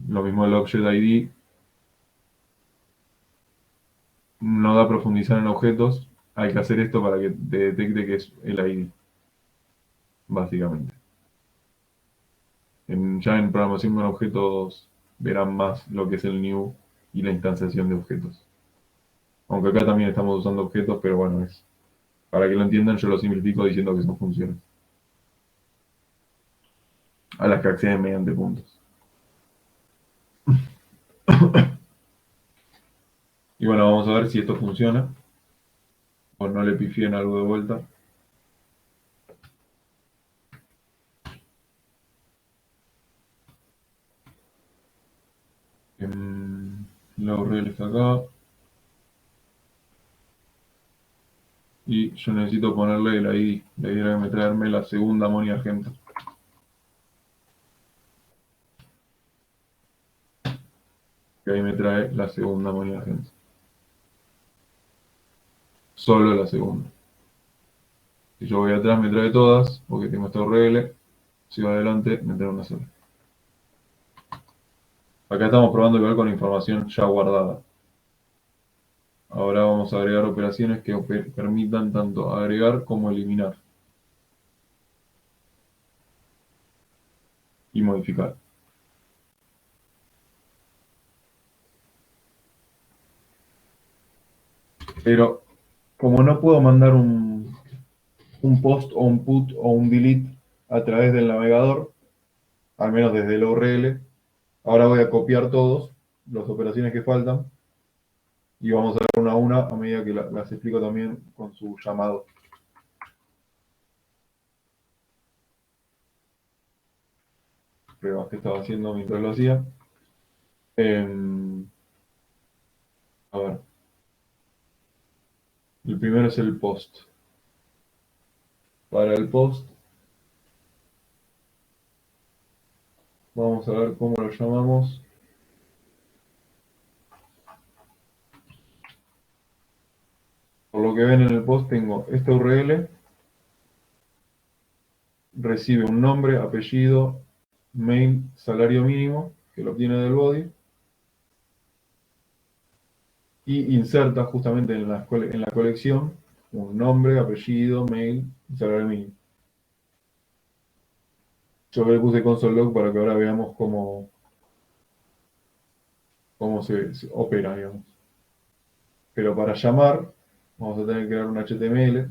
Lo mismo el Object ID. No da profundizar en objetos. Hay que hacer esto para que te detecte que es el ID. Básicamente. Ya en programación con objetos verán más lo que es el new y la instanciación de objetos. Aunque acá también estamos usando objetos, pero bueno, es para que lo entiendan, yo lo simplifico diciendo que son funciones a las que acceden mediante puntos. Y bueno, vamos a ver si esto funciona o no le pifien algo de vuelta. La URL está acá. Y yo necesito ponerle el ID. La idea es traerme la segunda Moni Argento. Que ahí me trae la segunda Moni Argento. Solo la segunda. Si yo voy atrás me trae todas, porque tengo esta URL. Si voy adelante me trae una sola. Acá estamos probando igual con información ya guardada. Ahora vamos a agregar operaciones que permitan tanto agregar como eliminar. Y modificar. Pero como no puedo mandar un post o un put o un delete a través del navegador, al menos desde la URL, ahora voy a copiar todos las operaciones que faltan y vamos a ver una a una a medida que las explico también con su llamado. Pruebas que estaba haciendo mientras lo hacía. A ver. El primero es el post. Para el post, vamos a ver cómo lo llamamos. Por lo que ven en el post tengo esta URL, recibe un nombre, apellido, mail, salario mínimo, que lo obtiene del body, y inserta justamente en la colección un nombre, apellido, mail y salario mínimo. Yo le puse console.log para que ahora veamos cómo se opera, digamos. Pero para llamar, vamos a tener que crear un HTML.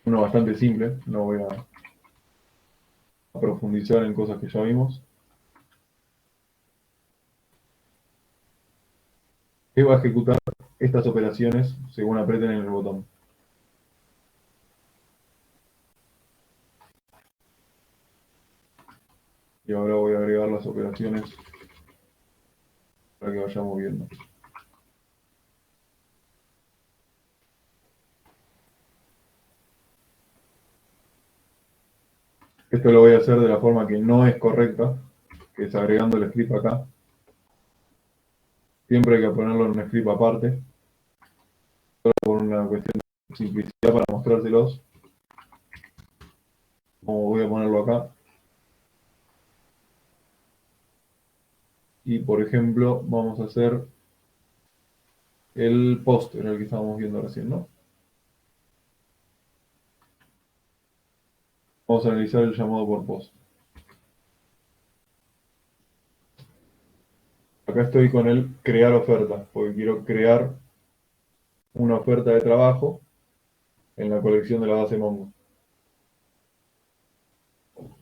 Uno bastante simple, no voy a profundizar en cosas que ya vimos. ¿Qué va a ejecutar estas operaciones según aprieten en el botón. Y ahora voy a agregar las operaciones para que vayamos viendo. Esto lo voy a hacer de la forma que no es correcta, que es agregando el script acá. Siempre hay que ponerlo en un script aparte, solo por una cuestión de simplicidad para mostrárselos. Como voy a ponerlo acá. Y por ejemplo, vamos a hacer el post, era el que estábamos viendo recién, ¿no? Vamos a analizar el llamado por post. Acá estoy con el crear oferta, porque quiero crear una oferta de trabajo en la colección de la base Mongo.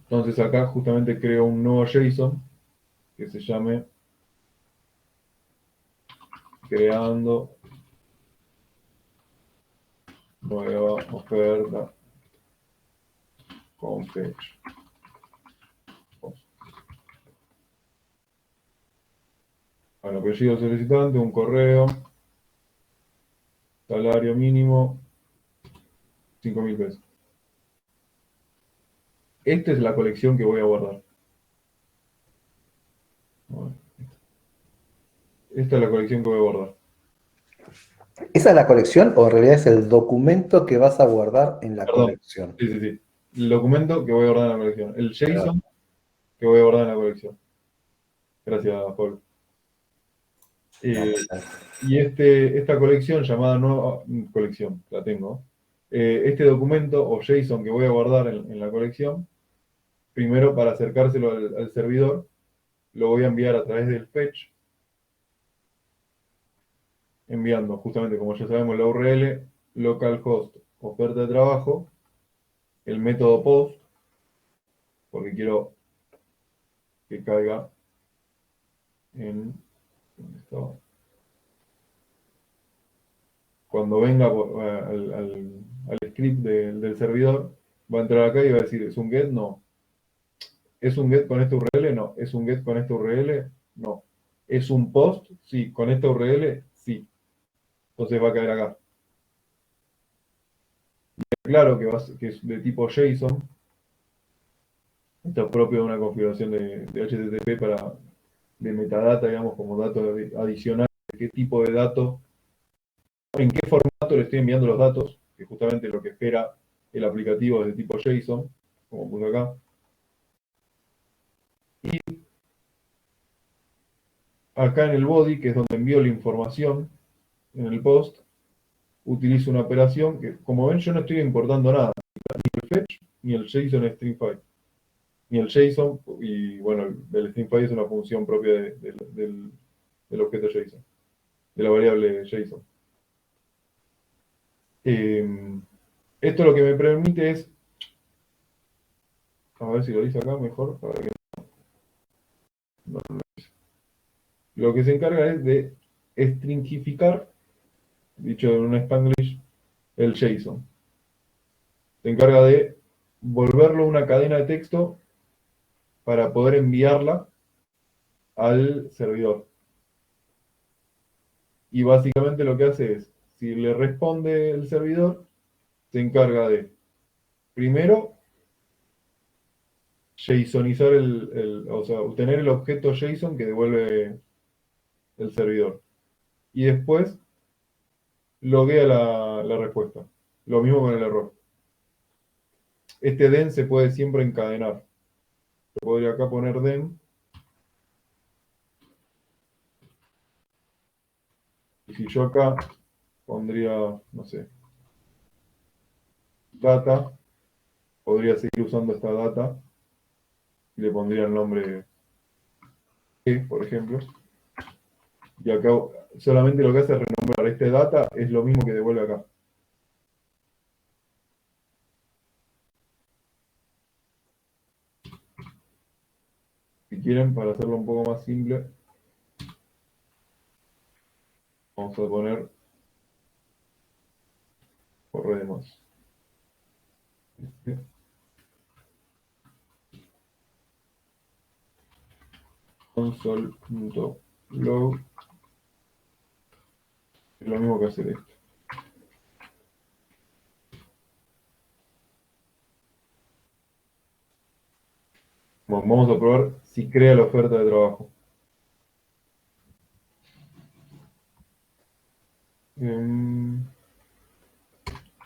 Entonces acá justamente creo un nuevo JSON que se llame creando nueva oferta con fecha. Bueno, apellido solicitante, un correo, salario mínimo, 5.000 pesos. Esta es la colección que voy a guardar. Bueno, esta es la colección que voy a guardar. ¿Esa es la colección o en realidad es el documento que vas a guardar en la Perdón. colección? Sí, sí, sí. El documento que voy a guardar en la colección. El JSON que voy a guardar en la colección. Gracias, Paul. Y esta colección llamada nueva colección, la tengo. Este documento o JSON que voy a guardar en la colección, primero para acercárselo al servidor, lo voy a enviar a través del fetch, enviando justamente, como ya sabemos, la URL localhost oferta de trabajo, el método post, porque quiero que caiga en... ¿dónde estaba? Cuando venga al script del servidor, va a entrar acá y va a decir, ¿es un get? No. ¿Es un get con esta URL? No. ¿Es un get con esta URL? No. ¿Es un post? Sí. ¿Con esta URL? Sí. Entonces va a caer acá. Claro que es de tipo JSON. Esto es propio de una configuración de HTTP de metadata, digamos, como dato adicional. ¿Qué tipo de dato? ¿En qué formato le estoy enviando los datos? Que justamente lo que espera el aplicativo es de tipo JSON, como puse acá. Y acá en el body, que es donde envío la información en el post, utilizo una operación que, como ven, yo no estoy importando nada, ni el fetch, ni el JSON stringify, ni el JSON, y bueno, el stringify es una función propia del objeto JSON, de la variable JSON. Esto lo que me permite es, a ver si lo dice acá mejor, para que no lo dice. Lo que se encarga es de stringificar, dicho en un Spanglish, el JSON. Se encarga de volverlo una cadena de texto para poder enviarla al servidor. Y básicamente lo que hace es, si le responde el servidor, se encarga de, primero, JSONizar o sea, obtener el objeto JSON que devuelve el servidor. Y después, loguea la respuesta. Lo mismo con el error. Este den se puede siempre encadenar. Yo podría acá poner den. Y si yo acá pondría, no sé, data, podría seguir usando esta data y le pondría el nombre E, por ejemplo. Y acá solamente lo que hace es renombrar este data, es lo mismo que devuelve acá. Si quieren, para hacerlo un poco más simple, vamos a poner Corremos. Console.log es lo mismo que hacer esto. Bueno, vamos a probar si crea la oferta de trabajo.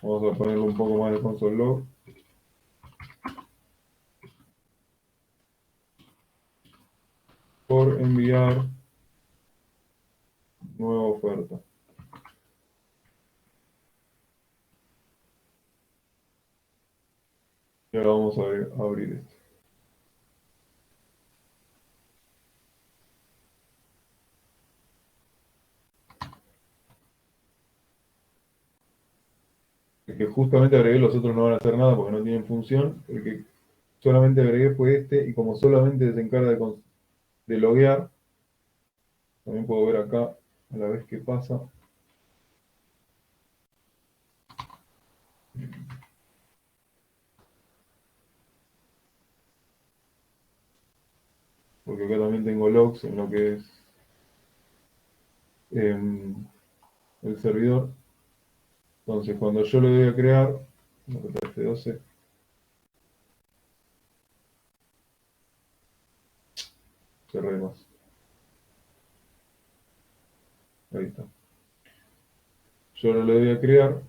Vamos a ponerle un poco más de console log. Por enviar nueva oferta. Y ahora vamos a abrir esto. El que justamente agregué, los otros no van a hacer nada porque no tienen función. El que solamente agregué fue este, y como solamente se encarga de loguear, también puedo ver acá a la vez que pasa. Porque acá también tengo logs en lo que es el servidor. Entonces, cuando yo le doy a crear, voy a apretar F12, cerré más. Ahí está. Yo ahora le doy a crear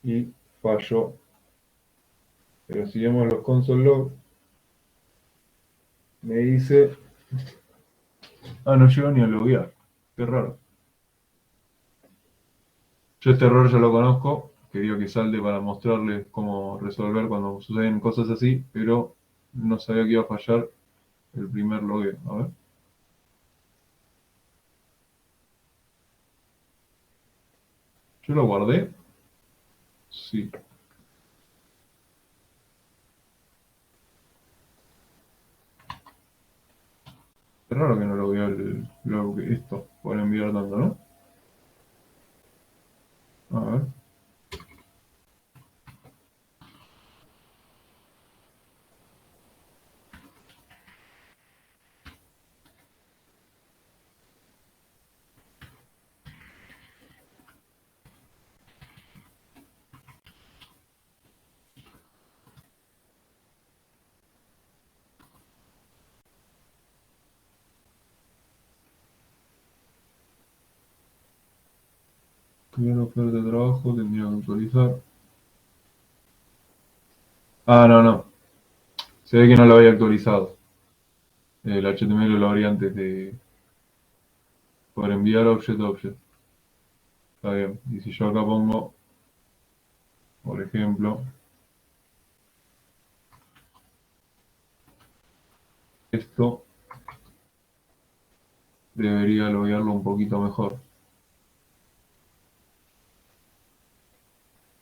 y falló. Pero si vemos los console log, me dice, no llegó ni a loguear. Qué raro. Yo este error ya lo conozco, quería que salte para mostrarles cómo resolver cuando suceden cosas así, pero no sabía que iba a fallar el primer logueo. A ver. ¿Yo lo guardé? Sí. Es raro que no lo vea esto por enviar tanto, ¿no? A ver. Crear oferta de trabajo, tendría que actualizar. No. Se ve que no lo había actualizado. El HTML lo abrí antes de por enviar object. Está bien. Y si yo acá pongo, por ejemplo, esto, debería loguearlo un poquito mejor.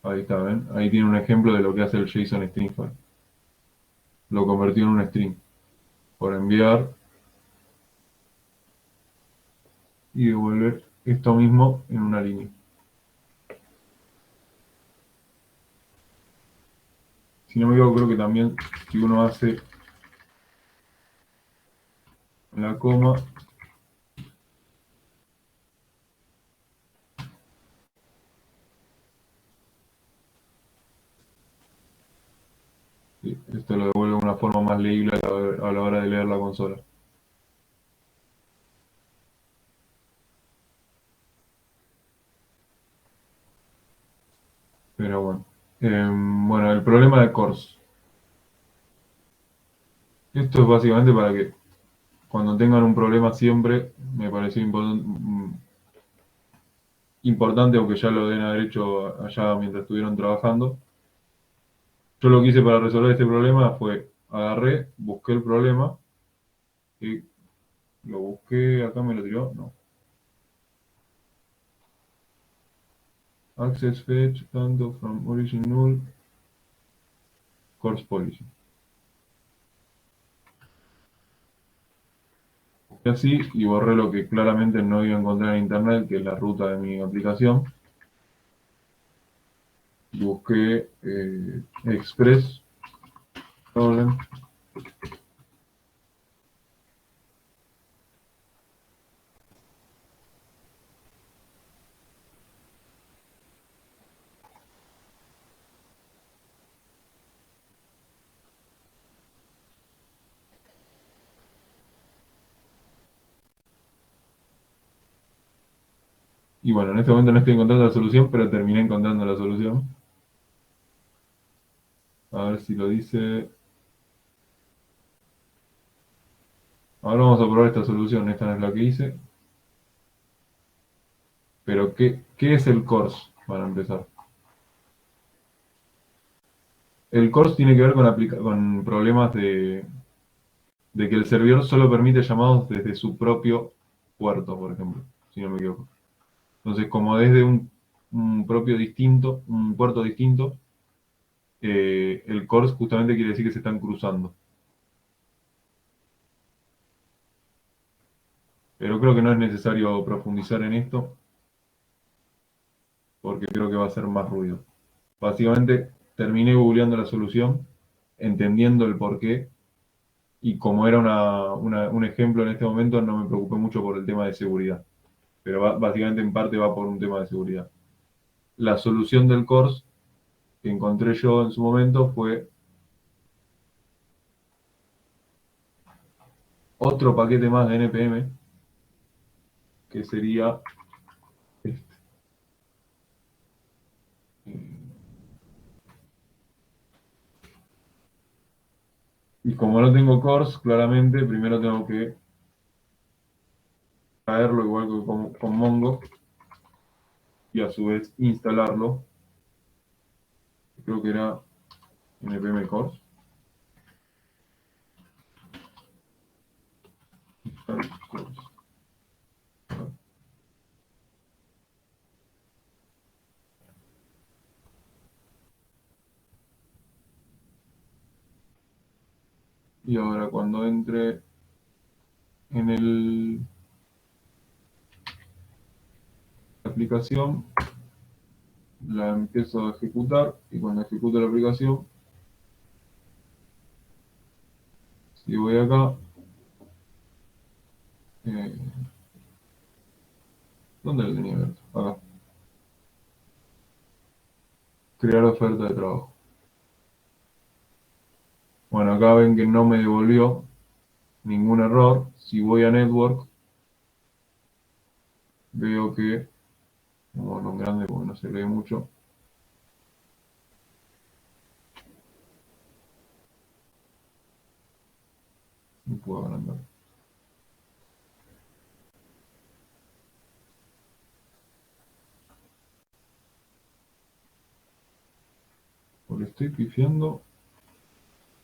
Ahí está, ¿ven? Ahí tiene un ejemplo de lo que hace el JSON string file. Lo convirtió en un string. Por enviar y devolver esto mismo en una línea. Si no me equivoco, creo que también si uno hace la coma, sí, esto lo devuelve de una forma más legible a la hora de leer la consola. Pero bueno. Bueno, el problema de CORS. Esto es básicamente para que cuando tengan un problema siempre, me pareció importante, aunque ya lo deben haber hecho allá mientras estuvieron trabajando. Yo lo que hice para resolver este problema fue, agarré, busqué el problema, y lo busqué, acá me lo tiró, no. Access fetch, tanto from origin null, course policy. Busqué así y borré lo que claramente no iba a encontrar en internet, que es la ruta de mi aplicación. busqué Express Problem. Y bueno, en este momento no estoy encontrando la solución, pero terminé encontrando la solución. A ver si lo dice. Ahora vamos a probar esta solución. Esta no es la que hice. Pero, ¿qué es el CORS? Para empezar. El CORS tiene que ver con problemas de que el servidor solo permite llamados desde su propio puerto, por ejemplo, si no me equivoco. Entonces, como desde un puerto distinto, el CORS justamente quiere decir que se están cruzando. Pero creo que no es necesario profundizar en esto, porque creo que va a ser más ruido. Básicamente, terminé googleando la solución, entendiendo el porqué, y como era un ejemplo en este momento, no me preocupé mucho por el tema de seguridad. Pero básicamente en parte va por un tema de seguridad. La solución del CORS que encontré yo en su momento fue otro paquete más de NPM, que sería este. Y como no tengo CORS, claramente primero tengo que traerlo igual que con Mongo y a su vez instalarlo. Creo que era npm CORS. Y ahora cuando entre en la aplicación, la empiezo a ejecutar y cuando ejecuto la aplicación, si voy acá, eh, ¿dónde lo tenía abierto? Acá. Crear oferta de trabajo. Bueno, acá ven que no me devolvió ningún error. Si voy a Network, veo que, bueno, en grande porque no se lee mucho. No puedo agrandar. Porque estoy pifiando.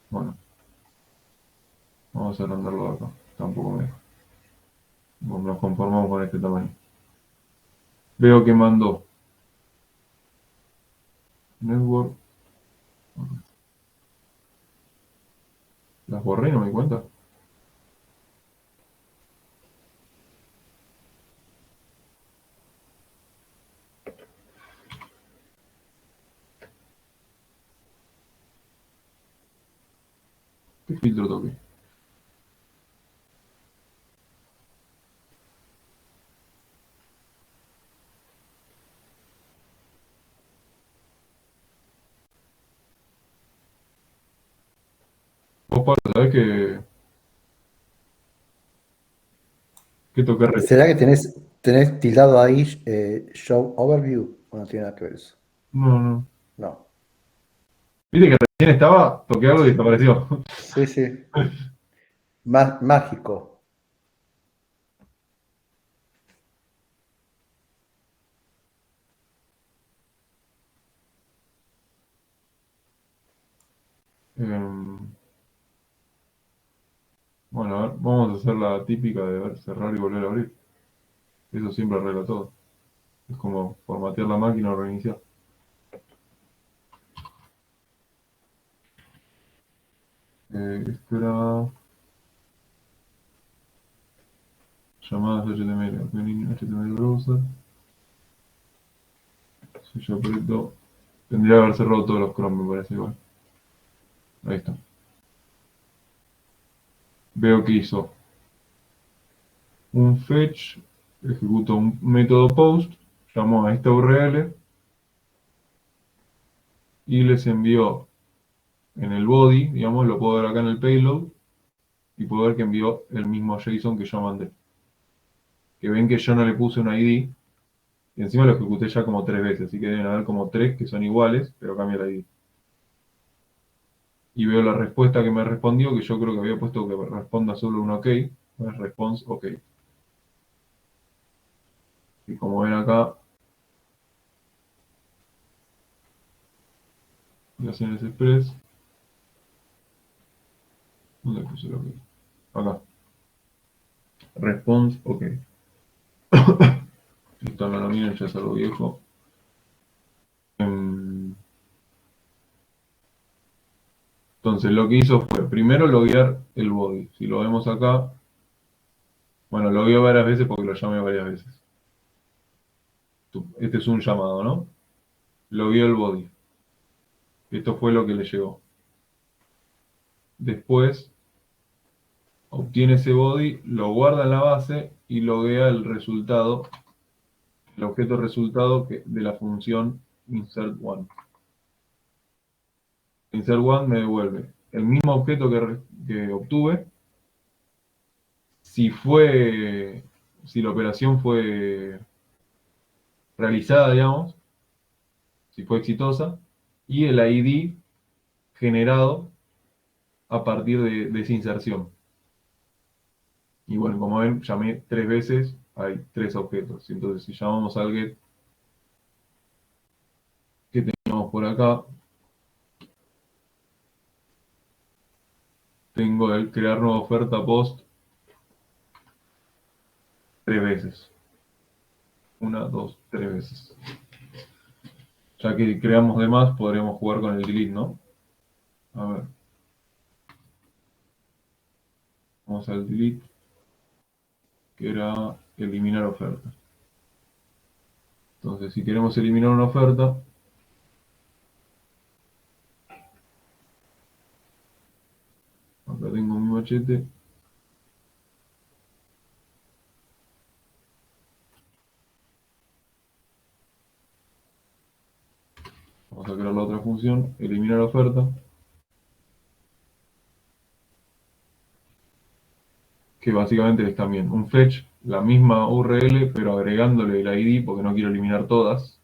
Bueno, vamos a agrandarlo de acá. Tampoco me deja. Bueno, nos conformamos con este tamaño. Veo que mandó Network. Las borré y no me di cuenta. ¿Qué filtro toqué? Vos, Pablo, ¿sabés que toqué ¿Será que tenés tildado ahí Show Overview? ¿O no tiene nada que ver eso? No, no. No. Viste que recién estaba, toqué algo y desapareció. Sí, sí. Mágico. Bueno, a ver, vamos a hacer la típica de ver, cerrar y volver a abrir. Eso siempre arregla todo. Es como formatear la máquina o reiniciar. Esto era llamadas HTML, opening HTML browser. Si yo aprieto Tendría que haber cerrado todos los cron, me parece igual. Ahí está. Veo que hizo un fetch, ejecutó un método post, llamó a esta URL y les envió en el body, digamos, lo puedo ver acá en el payload, y puedo ver que envió el mismo JSON que yo mandé. Que ven que yo no le puse un ID, y encima lo ejecuté ya como 3 veces, así que deben haber como 3 que son iguales, pero cambia el ID. Y veo la respuesta que me respondió, que yo creo que había puesto que responda solo un OK, es response OK. Y como ven acá, Relaciones Express, ¿dónde puse el OK? Acá. Response OK. Esto no lo miren, ya es algo viejo. Entonces lo que hizo fue primero loguear el body. Si lo vemos acá, bueno, logueó varias veces porque lo llamé varias veces. Este es un llamado, ¿no? Logueó el body. Esto fue lo que le llegó. Después obtiene ese body, lo guarda en la base y loguea el resultado, el objeto resultado de la función insert1. Insert1 me devuelve el mismo objeto que obtuve. Si la operación fue realizada, digamos, si fue exitosa, y el ID generado a partir de esa inserción. Y bueno, como ven, llamé 3 veces, hay 3 objetos. Entonces, si llamamos al get que teníamos por acá, tengo el crear nueva oferta post 3 veces. 1, 2, 3 veces. Ya que creamos de más, podremos jugar con el delete, ¿no? A ver. Vamos al delete, que era eliminar oferta. Entonces, si queremos eliminar una oferta, acá tengo mi machete. Vamos a crear la otra función, eliminar oferta. Que básicamente es también un fetch, la misma URL, pero agregándole el ID porque no quiero eliminar todas.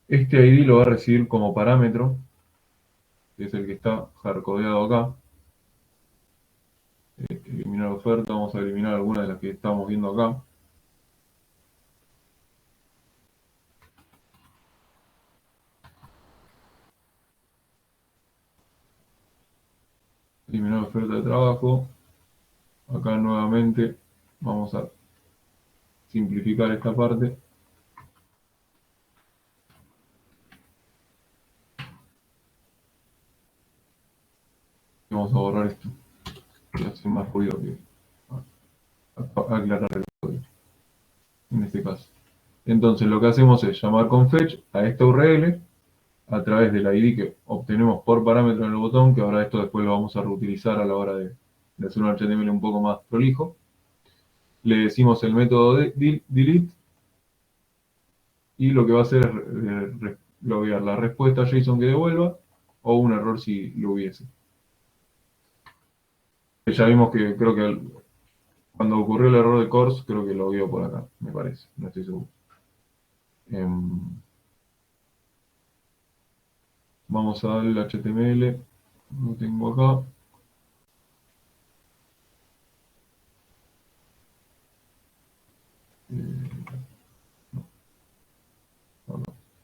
Este ID lo va a recibir como parámetro, que es el que está hardcodeado acá. Eliminar oferta, vamos a eliminar algunas de las que estamos viendo acá. Eliminar oferta de trabajo. Acá nuevamente vamos a simplificar esta parte. Y vamos a borrar esto. Voy a hacer más ruido que aclarar el código. En este caso. Entonces lo que hacemos es llamar con fetch a esta URL a través del ID que obtenemos por parámetro en el botón, que ahora esto después lo vamos a reutilizar a la hora de hacer un HTML un poco más prolijo. Le decimos el método de delete y lo que va a hacer es loguear la respuesta JSON que devuelva o un error si lo hubiese. Ya vimos que creo que cuando ocurrió el error de course, creo que lo vio por acá, me parece, no estoy seguro. Vamos a darle el HTML, lo tengo acá.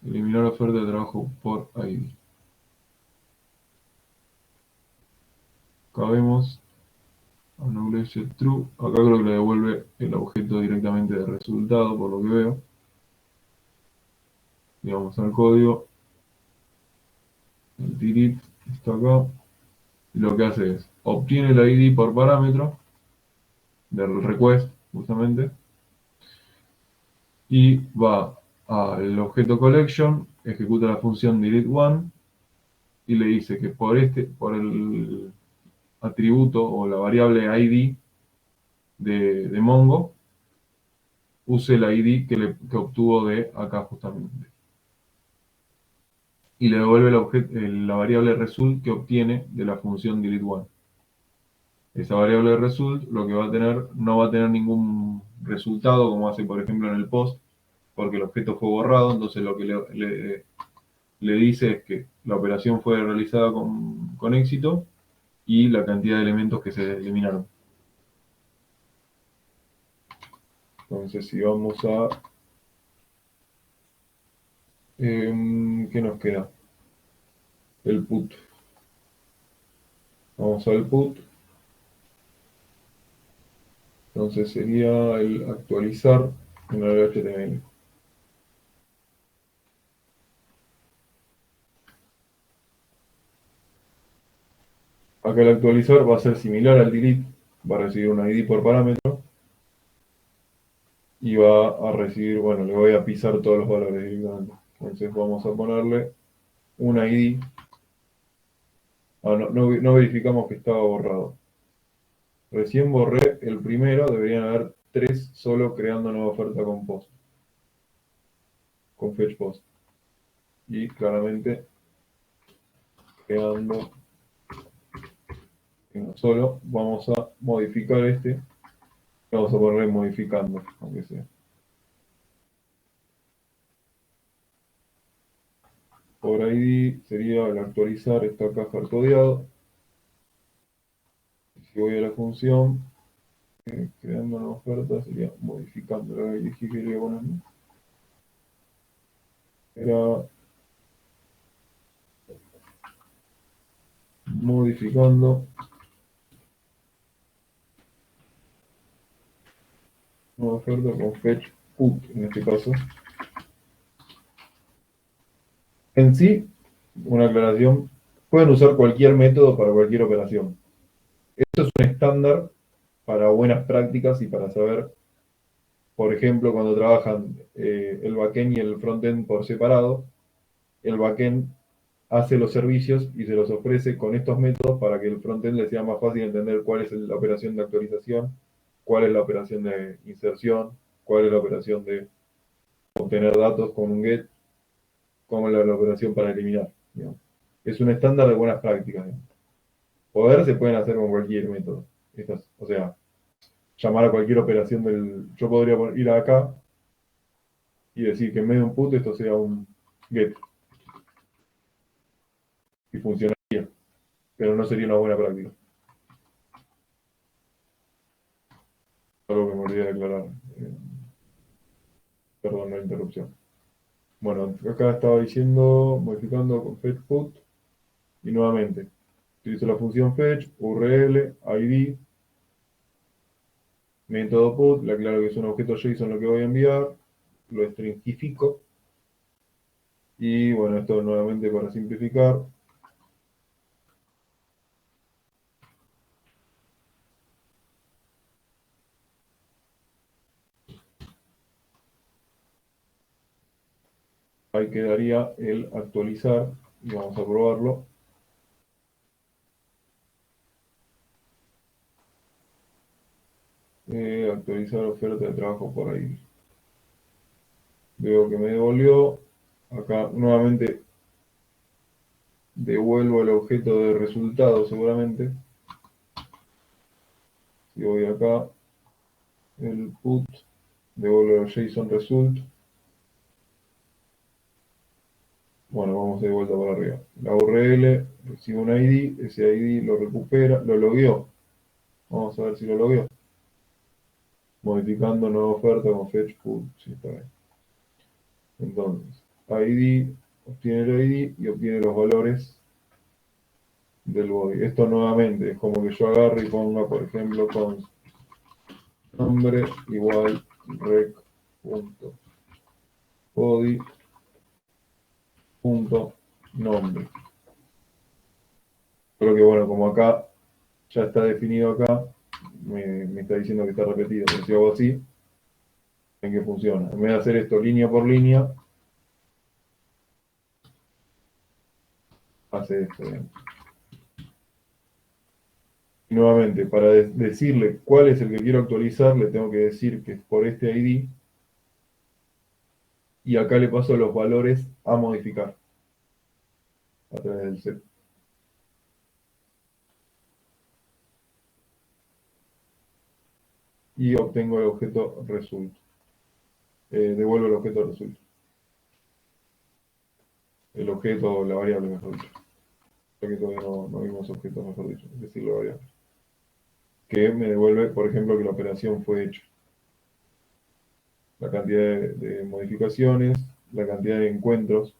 Eliminar oferta de trabajo por ID. Acá vemos acknowledge true. Acá creo que le devuelve el objeto directamente de resultado, por lo que veo. Y vamos al código. El delete está acá. Y lo que hace es obtiene el ID por parámetro del request, justamente. Y va al objeto collection, ejecuta la función delete one y le dice que por el atributo o la variable ID de Mongo, use el ID que obtuvo de acá justamente. Y le devuelve la variable result que obtiene de la función delete one. Esa variable result lo que va a tener, no va a tener ningún resultado como hace por ejemplo en el post, porque el objeto fue borrado, entonces lo que le dice es que la operación fue realizada con éxito y la cantidad de elementos que se eliminaron. Entonces si vamos a... ¿qué nos queda? El put. Vamos al put. Entonces sería el actualizar en el HTML. Acá el actualizar va a ser similar al delete, va a recibir un ID por parámetro y va a recibir, bueno, le voy a pisar todos los valores directamente. Entonces vamos a ponerle un ID. No verificamos que estaba borrado. Recién borré el primero, deberían haber 3 solo creando nueva oferta con post. Con fetch post. Y claramente creando uno solo. Vamos a modificar este. Vamos a ponerle modificando, aunque sea. Por ID sería el actualizar esta caja codiado. Si voy a la función, creando una oferta, sería modificando. La dije que quería poner. Era modificando. Una oferta con fetch put en este caso. En sí, una aclaración, pueden usar cualquier método para cualquier operación. Esto es un estándar para buenas prácticas y para saber, por ejemplo, cuando trabajan el backend y el frontend por separado, el backend hace los servicios y se los ofrece con estos métodos para que el frontend le sea más fácil entender cuál es la operación de actualización, cuál es la operación de inserción, cuál es la operación de obtener datos con un get, cómo es la operación para eliminar. Digamos. Es un estándar de buenas prácticas. Digamos. Poder se pueden hacer con cualquier método. O sea, llamar a cualquier operación del... Yo podría ir acá y decir que en vez de un put esto sea un get. Y funcionaría. Pero no sería una buena práctica. Algo que me olvidé de aclarar. Perdón la interrupción. Bueno, acá estaba diciendo, modificando con fetch put. Y nuevamente, utilizo la función fetch, URL, ID, método put, le aclaro que es un objeto JSON lo que voy a enviar, lo stringifico. Y bueno, esto nuevamente para simplificar. Ahí quedaría el actualizar y vamos a probarlo. Actualizar oferta de trabajo por ahí. Veo que me devolvió. Acá nuevamente devuelvo el objeto de resultado seguramente. Si voy acá, el put, devuelvo el JSON result. Bueno, vamos de vuelta para arriba. La URL recibe un ID, ese ID lo recupera, lo logueó. Vamos a ver si lo logueó. Modificando nueva oferta con fetch put, sí, está bien. Entonces, ID, obtiene el ID y obtiene los valores del body. Esto nuevamente es como que yo agarre y ponga, por ejemplo, con nombre igual rec.body.nombre. Pero que bueno, como acá ya está definido acá, me está diciendo que está repetido. Pero si hago así, ven que funciona. En vez de hacer esto línea por línea, hace esto, digamos. Y nuevamente, para decirle cuál es el que quiero actualizar, le tengo que decir que es por este ID. Y acá le paso los valores a modificar a través del set. Y obtengo el objeto result. Devuelvo el objeto result. El objeto, la variable, mejor dicho. Ya que todavía no vimos objetos, mejor dicho, es decir, la variable. Que me devuelve, por ejemplo, que la operación fue hecha. La cantidad de modificaciones, la cantidad de encuentros.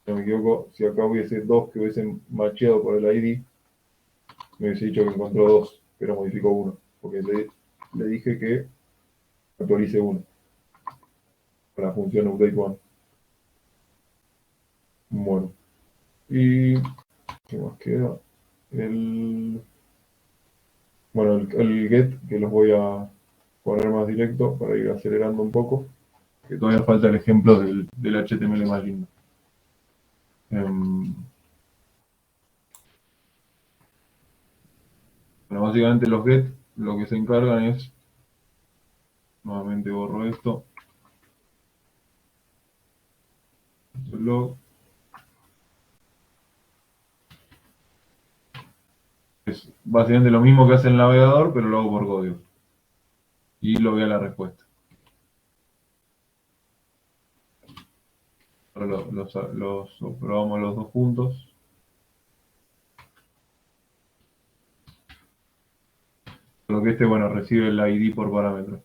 Si no me equivoco, si acá hubiese dos que hubiesen macheado por el ID, me hubiese dicho que encontró dos, pero modificó uno. Porque le dije que actualice uno. Para la función update1. Bueno. Y ¿qué más queda? Bueno, el get, que los voy a poner más directo para ir acelerando un poco, que todavía falta el ejemplo del HTML más lindo. Bueno, básicamente los get lo que se encargan es, nuevamente borro esto, log, es básicamente lo mismo que hace el navegador, pero lo hago por código. Y lo voy a la respuesta. Ahora los probamos los dos juntos. Lo que este, bueno, recibe el ID por parámetro.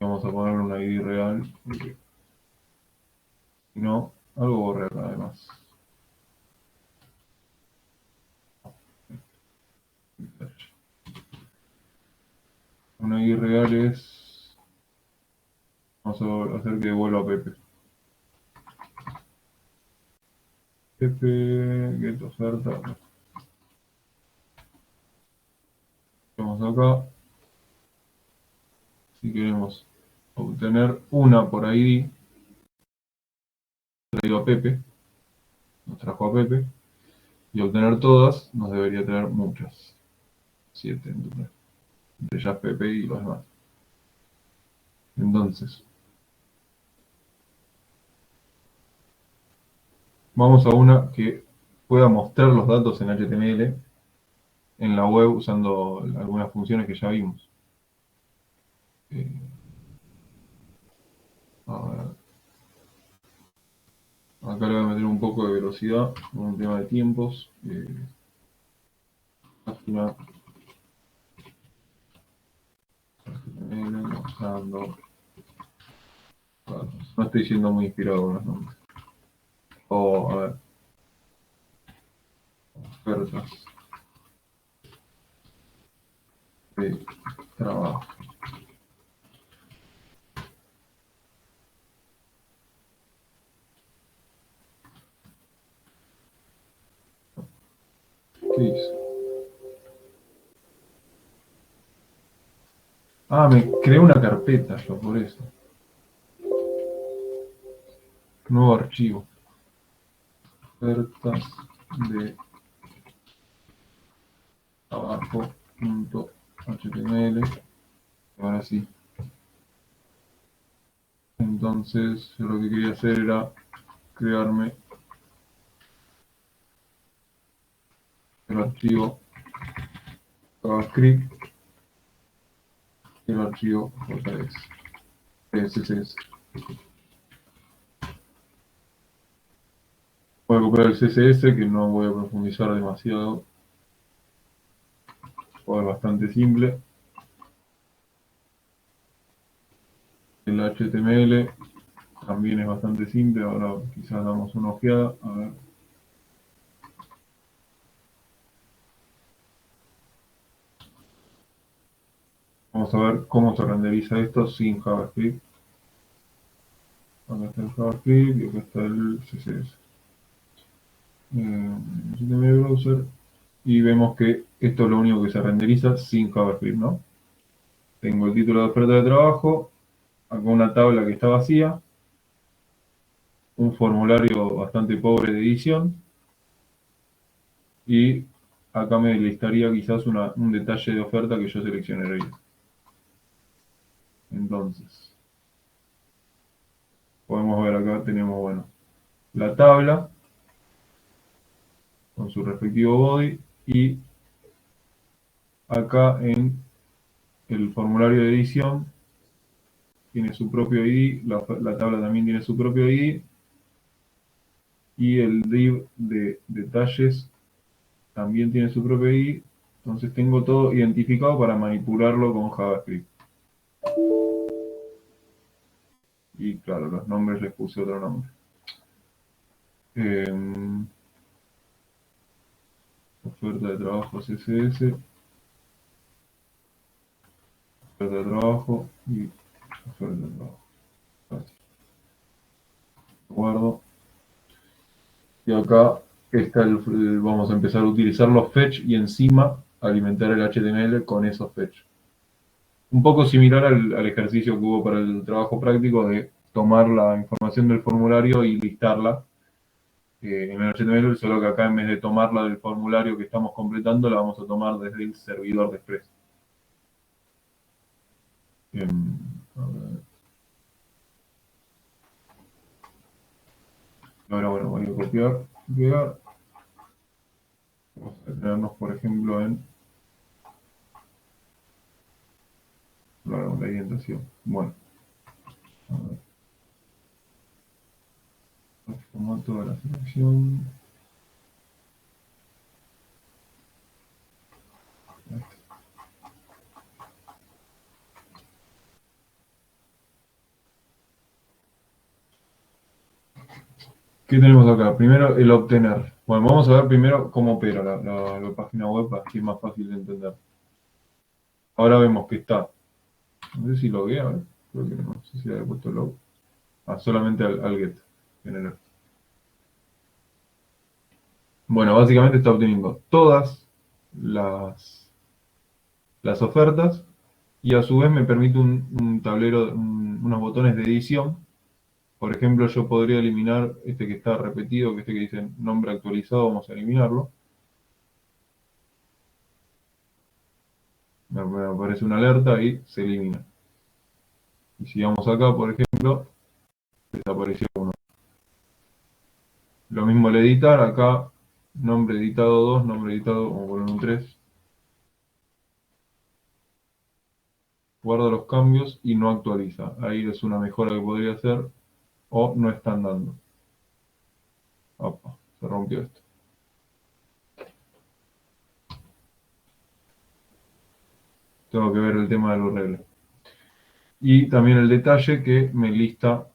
Vamos a poner un ID real, porque si no, algo borré acá además. Un ID real es... Vamos a hacer que devuelva a Pepe. Pepe, get oferta. Vamos acá. Si queremos obtener una por ID, traído a Pepe, nos trajo a Pepe, y obtener todas nos debería traer muchas. 7 en total. Entre ellas Pepe y los demás. Entonces, vamos a una que pueda mostrar los datos en HTML en la web usando algunas funciones que ya vimos. A ver. Acá le voy a meter un poco de velocidad con un tema de tiempos. Página HTML mostrando. No estoy siendo muy inspirado con los nombres. A ver. Ofertas de trabajo. ¿Qué hice? Ah, me creé una carpeta yo por eso. Nuevo archivo. Ofertas de trabajo.html. Ahora sí. Entonces, yo lo que quería hacer era crearme el archivo JavaScript y el archivo JS. CSS. Voy a comprar el CSS, que no voy a profundizar demasiado. Es bastante simple. El HTML también es bastante simple. Ahora quizás damos una ojeada. A ver. Vamos a ver cómo se renderiza esto sin JavaScript. Acá está el JavaScript y acá está el CSS. HTML Browser. Y vemos que esto es lo único que se renderiza sin JavaScript, ¿no? Tengo el título de oferta de trabajo. acá una tabla que está vacía, un formulario bastante pobre de edición, y acá me listaría quizás un detalle de oferta que yo seleccionaría. Entonces, podemos ver acá, tenemos, bueno, la tabla con su respectivo body, y acá en el formulario de edición tiene su propio ID, la tabla también tiene su propio ID, y el div de detalles también tiene su propio ID. Entonces tengo todo identificado para manipularlo con JavaScript. Y claro, los nombres les puse otro nombre. Oferta de trabajo CSS, oferta de trabajo y oferta de trabajo. Fácil. Guardo. Y acá está vamos a empezar a utilizar los fetch y encima alimentar el HTML con esos fetch. Un poco similar al ejercicio que hubo para el trabajo práctico de tomar la información del formulario y listarla en el HTML, solo que acá en vez de tomarla del formulario que estamos completando, la vamos a tomar desde el servidor de Express. A ver. Ahora, bueno, voy a copiar, pegar. Vamos a tenernos, por ejemplo, en la orientación. Bueno, a ver. El formato de la selección. ¿Qué tenemos acá? Primero, el obtener. Bueno, vamos a ver primero cómo opera la página web, así es más fácil de entender. Ahora vemos que está. No sé si logué, a ver. Creo que no sé si le he puesto log. Solamente al get. General. Bueno, básicamente está obteniendo todas las ofertas y a su vez me permite un tablero, unos botones de edición. Por ejemplo, yo podría eliminar este que está repetido, que este que dice nombre actualizado, vamos a eliminarlo. Me aparece una alerta y se elimina. Y si vamos acá, por ejemplo, desapareció uno. Lo mismo el editar, acá nombre editado 2, nombre editado, vamos a poner un 3. Guarda los cambios y no actualiza. Ahí es una mejora que podría hacer, o no están dando. Opa, se rompió esto. Tengo que ver el tema del URL. Y también el detalle que me lista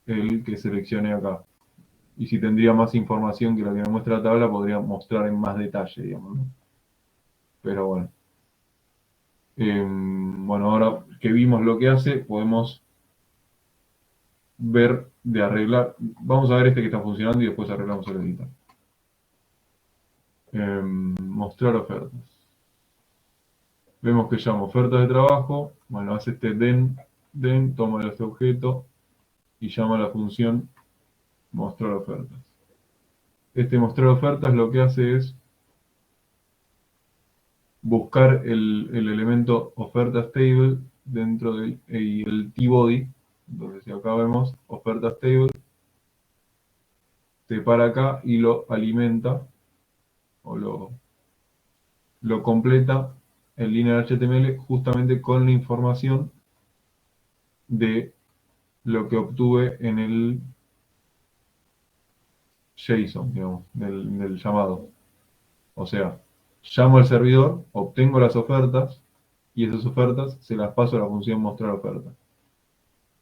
el que seleccioné acá. Y si tendría más información que la que me muestra la tabla, podría mostrar en más detalle, digamos, ¿no? Pero bueno. Bueno, ahora que vimos lo que hace, podemos ver de arreglar. Vamos a ver este que está funcionando y después arreglamos el editar. Mostrar ofertas. Vemos que llama oferta de trabajo. Bueno, hace este den, toma este objeto y llama la función mostrar ofertas. Este mostrar ofertas lo que hace es buscar el elemento ofertas table dentro del el tbody. Entonces, si acá vemos ofertas table, se para acá y lo alimenta o lo completa en línea HTML justamente con la información de lo que obtuve en el JSON, digamos, del llamado. O sea, llamo al servidor, obtengo las ofertas y esas ofertas se las paso a la función mostrar ofertas.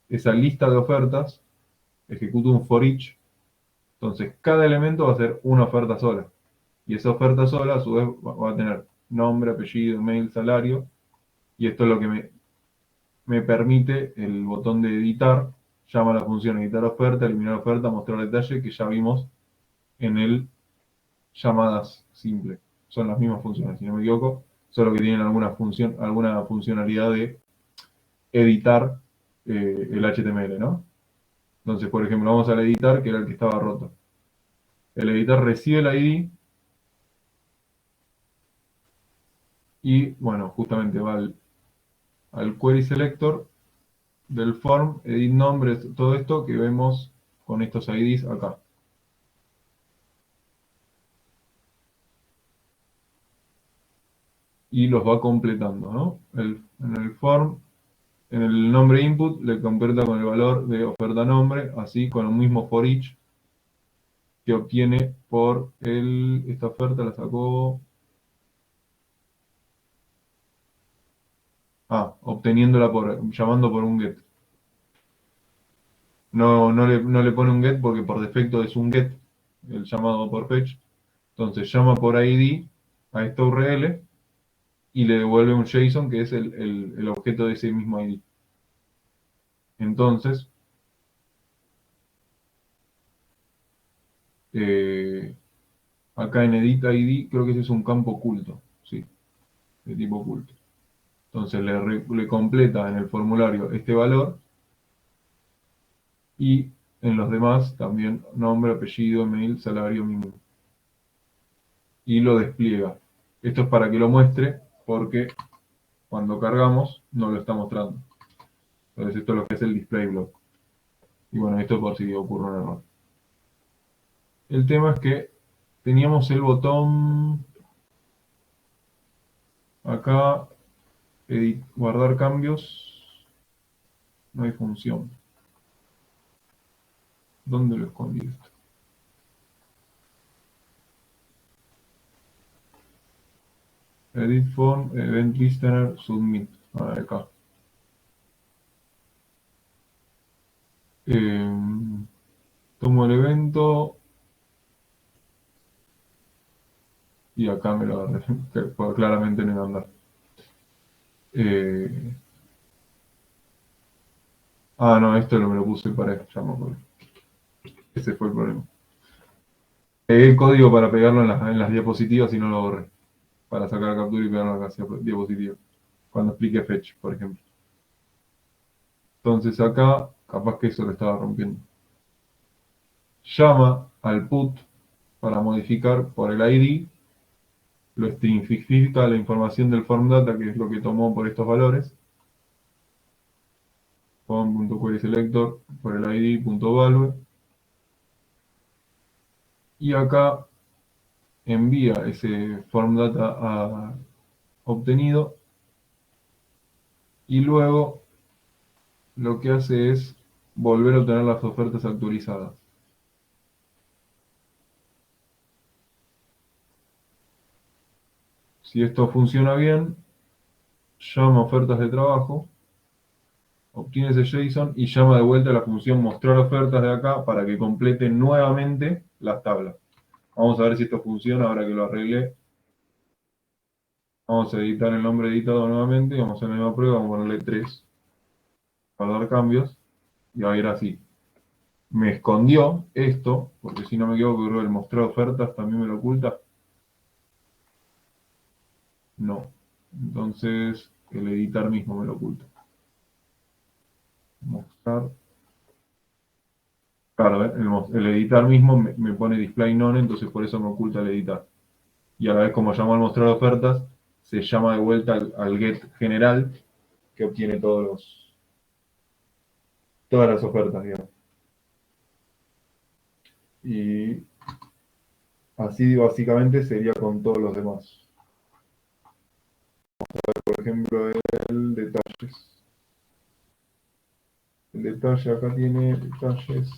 Esa lista de ofertas ejecuto un for each, entonces cada elemento va a ser una oferta sola. Y esa oferta sola a su vez va a tener nombre, apellido, mail, salario, y esto es lo que me permite el botón de editar, llama a la función editar oferta, eliminar oferta, mostrar detalle, que ya vimos en el llamadas simple. Son las mismas funciones, si no me equivoco, solo que tienen alguna funcionalidad de editar el HTML, ¿no? Entonces, por ejemplo, vamos al editar, que era el que estaba roto. El editor recibe el ID y, bueno, justamente va al query selector del form, edit nombre, todo esto que vemos con estos IDs acá. Y los va completando, ¿no? En el form, en el nombre input, le completa con el valor de oferta nombre, así con el mismo for each que obtiene por esta oferta la sacó, obteniéndola llamando por un get. No le pone un get porque por defecto es un get, el llamado por fetch. Entonces llama por ID a esta URL y le devuelve un JSON que es el objeto de ese mismo ID. Entonces, acá en edit ID creo que ese es un campo oculto, sí, de tipo oculto. Entonces le completa en el formulario este valor y en los demás también nombre, apellido, mail, salario mínimo. Y lo despliega. Esto es para que lo muestre porque cuando cargamos no lo está mostrando. Entonces esto es lo que es el display block. Y bueno, esto por si ocurre un error. El tema es que teníamos el botón acá, guardar cambios, no hay función. ¿Dónde lo escondí esto? Edit form, event listener, submit. Acá. Tomo el evento y acá me lo agarré, porque claramente no iba a andar. No, esto me lo puse para esto, ya me acuerdo. Ese fue el problema. Pegué el código para pegarlo en las diapositivas y no lo borré. Para sacar captura y pegarlo en las diapositivas. Cuando explique fetch, por ejemplo. Entonces acá, capaz que eso lo estaba rompiendo. Llama al put para modificar por el ID, lo stringifica la información del form data, que es lo que tomó por estos valores. Form.querySelector por el ID.value. Y acá envía ese form data obtenido y luego lo que hace es volver a obtener las ofertas actualizadas. Si esto funciona bien, llama ofertas de trabajo, obtiene ese JSON y llama de vuelta a la función mostrar ofertas de acá para que complete nuevamente las tablas. Vamos a ver si esto funciona ahora que lo arreglé. Vamos a editar el nombre editado nuevamente y vamos a hacer la misma prueba, vamos a ponerle 3 para dar cambios y va a ir así. Me escondió esto, porque si no me equivoco, creo que el mostrar ofertas también me lo oculta. No. Entonces, el editar mismo me lo oculta. Mostrar. Claro, el editar mismo me pone display none, entonces por eso me oculta el editar. Y a la vez, como llamo al mostrar ofertas, se llama de vuelta al get general, que obtiene todas las ofertas, digamos. Y así básicamente sería con todos los demás. Por ejemplo, el detalles. El detalle acá tiene detalles.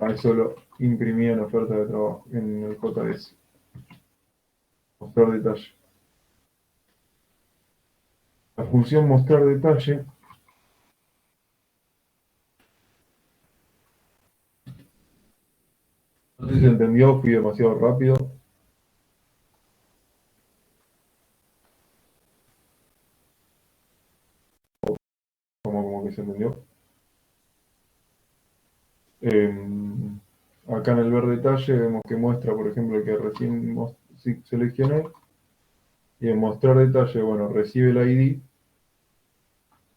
Eso lo imprimí en oferta de trabajo, en el JS. Mostrar detalle. La función mostrar detalle no sé si se entendió, fui demasiado rápido. Como que se entendió. Acá en el ver detalle vemos que muestra, por ejemplo, el que recién seleccioné. Y en mostrar detalle, bueno, recibe el ID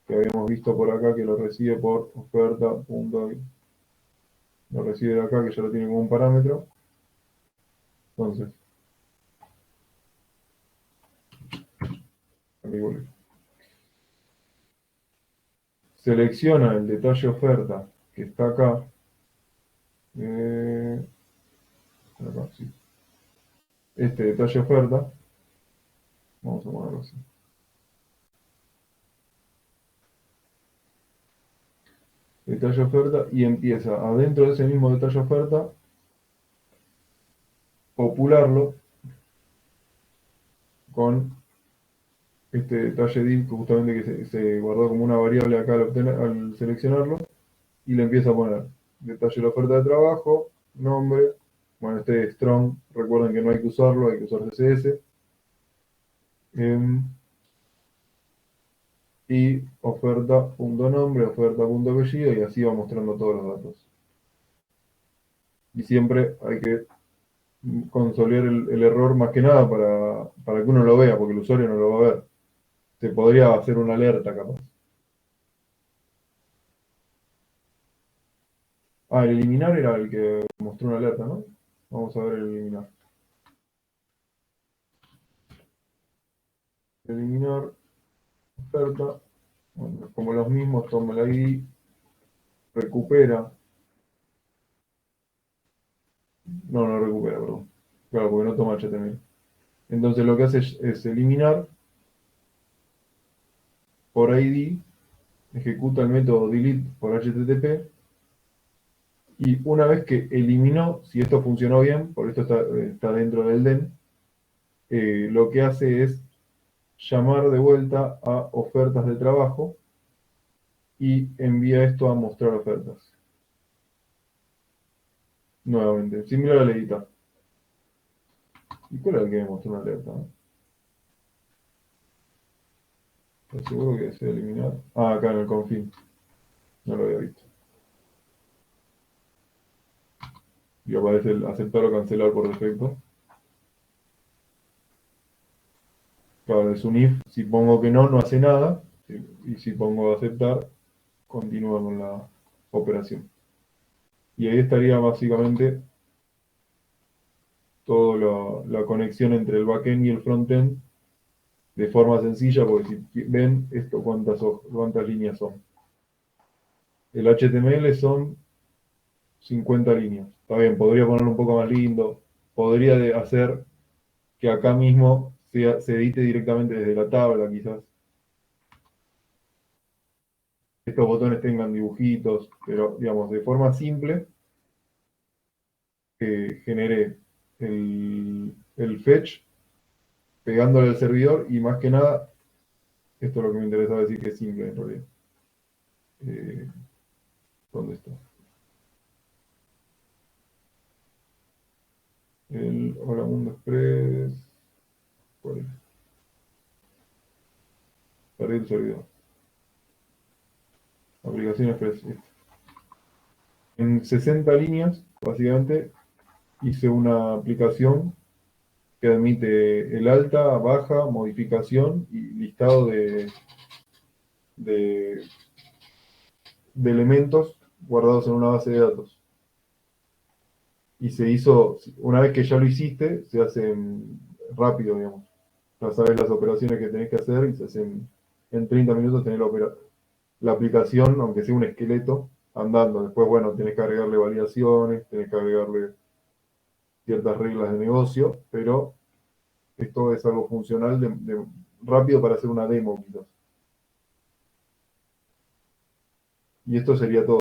que habíamos visto por acá, que lo recibe por oferta, lo recibe de acá, que ya lo tiene como un parámetro. Entonces, aquí volví. Selecciona el detalle oferta que está acá. Acá, sí. Este detalle oferta. Vamos a ponerlo así. Detalle oferta y empieza adentro de ese mismo detalle oferta popularlo con este detalle div justamente que se guardó como una variable acá al seleccionarlo y le empieza a poner detalle de la oferta de trabajo, nombre, bueno, este strong, recuerden que no hay que usarlo, hay que usar CSS, y oferta.nombre, oferta.apellido, y así va mostrando todos los datos. Y siempre hay que consolidar el error más que nada para que uno lo vea, porque el usuario no lo va a ver. Se podría hacer una alerta capaz. Ah, el eliminar era el que mostró una alerta, ¿no? Vamos a ver el eliminar. Eliminar oferta. Bueno, como los mismos, toma el ID, recupera. No recupera, perdón. Claro, porque no toma HTML. Entonces lo que hace es eliminar por ID, ejecuta el método delete por HTTP, y una vez que eliminó, si esto funcionó bien, por esto está dentro del DEN, lo que hace es llamar de vuelta a ofertas de trabajo y envía esto a mostrar ofertas. Nuevamente, similar a la editar. ¿Y cuál era el que me mostró una alerta? ¿Estás seguro que desea eliminar? Ah, acá en el config. No lo había visto. Y aparece el aceptar o cancelar por defecto. Claro, es un if. Si pongo que no, no hace nada. Y si pongo aceptar, continúa con la operación. Y ahí estaría básicamente toda la conexión entre el backend y el frontend de forma sencilla, porque si ven esto, cuántas líneas son. El HTML son 50 líneas. Está bien, podría ponerlo un poco más lindo. Podría hacer que acá mismo se edite directamente desde la tabla, quizás. Estos botones tengan dibujitos, pero digamos, de forma simple, generé el fetch pegándole al servidor y más que nada, esto es lo que me interesaba decir que es simple en realidad. ¿Dónde está? El Hola Mundo Express. ¿Cuál es? Perdí el servidor. Aplicación Express. En 60 líneas, básicamente, hice una aplicación que admite el alta, baja, modificación y listado de elementos guardados en una base de datos. Y se hizo, una vez que ya lo hiciste, se hace rápido, digamos. Ya sabes las operaciones que tenés que hacer y se hacen en 30 minutos, tenés la aplicación, aunque sea un esqueleto, andando. Después, bueno, tenés que agregarle validaciones, tenés que agregarle ciertas reglas de negocio, pero esto es algo funcional, rápido para hacer una demo, quizás. Y esto sería todo.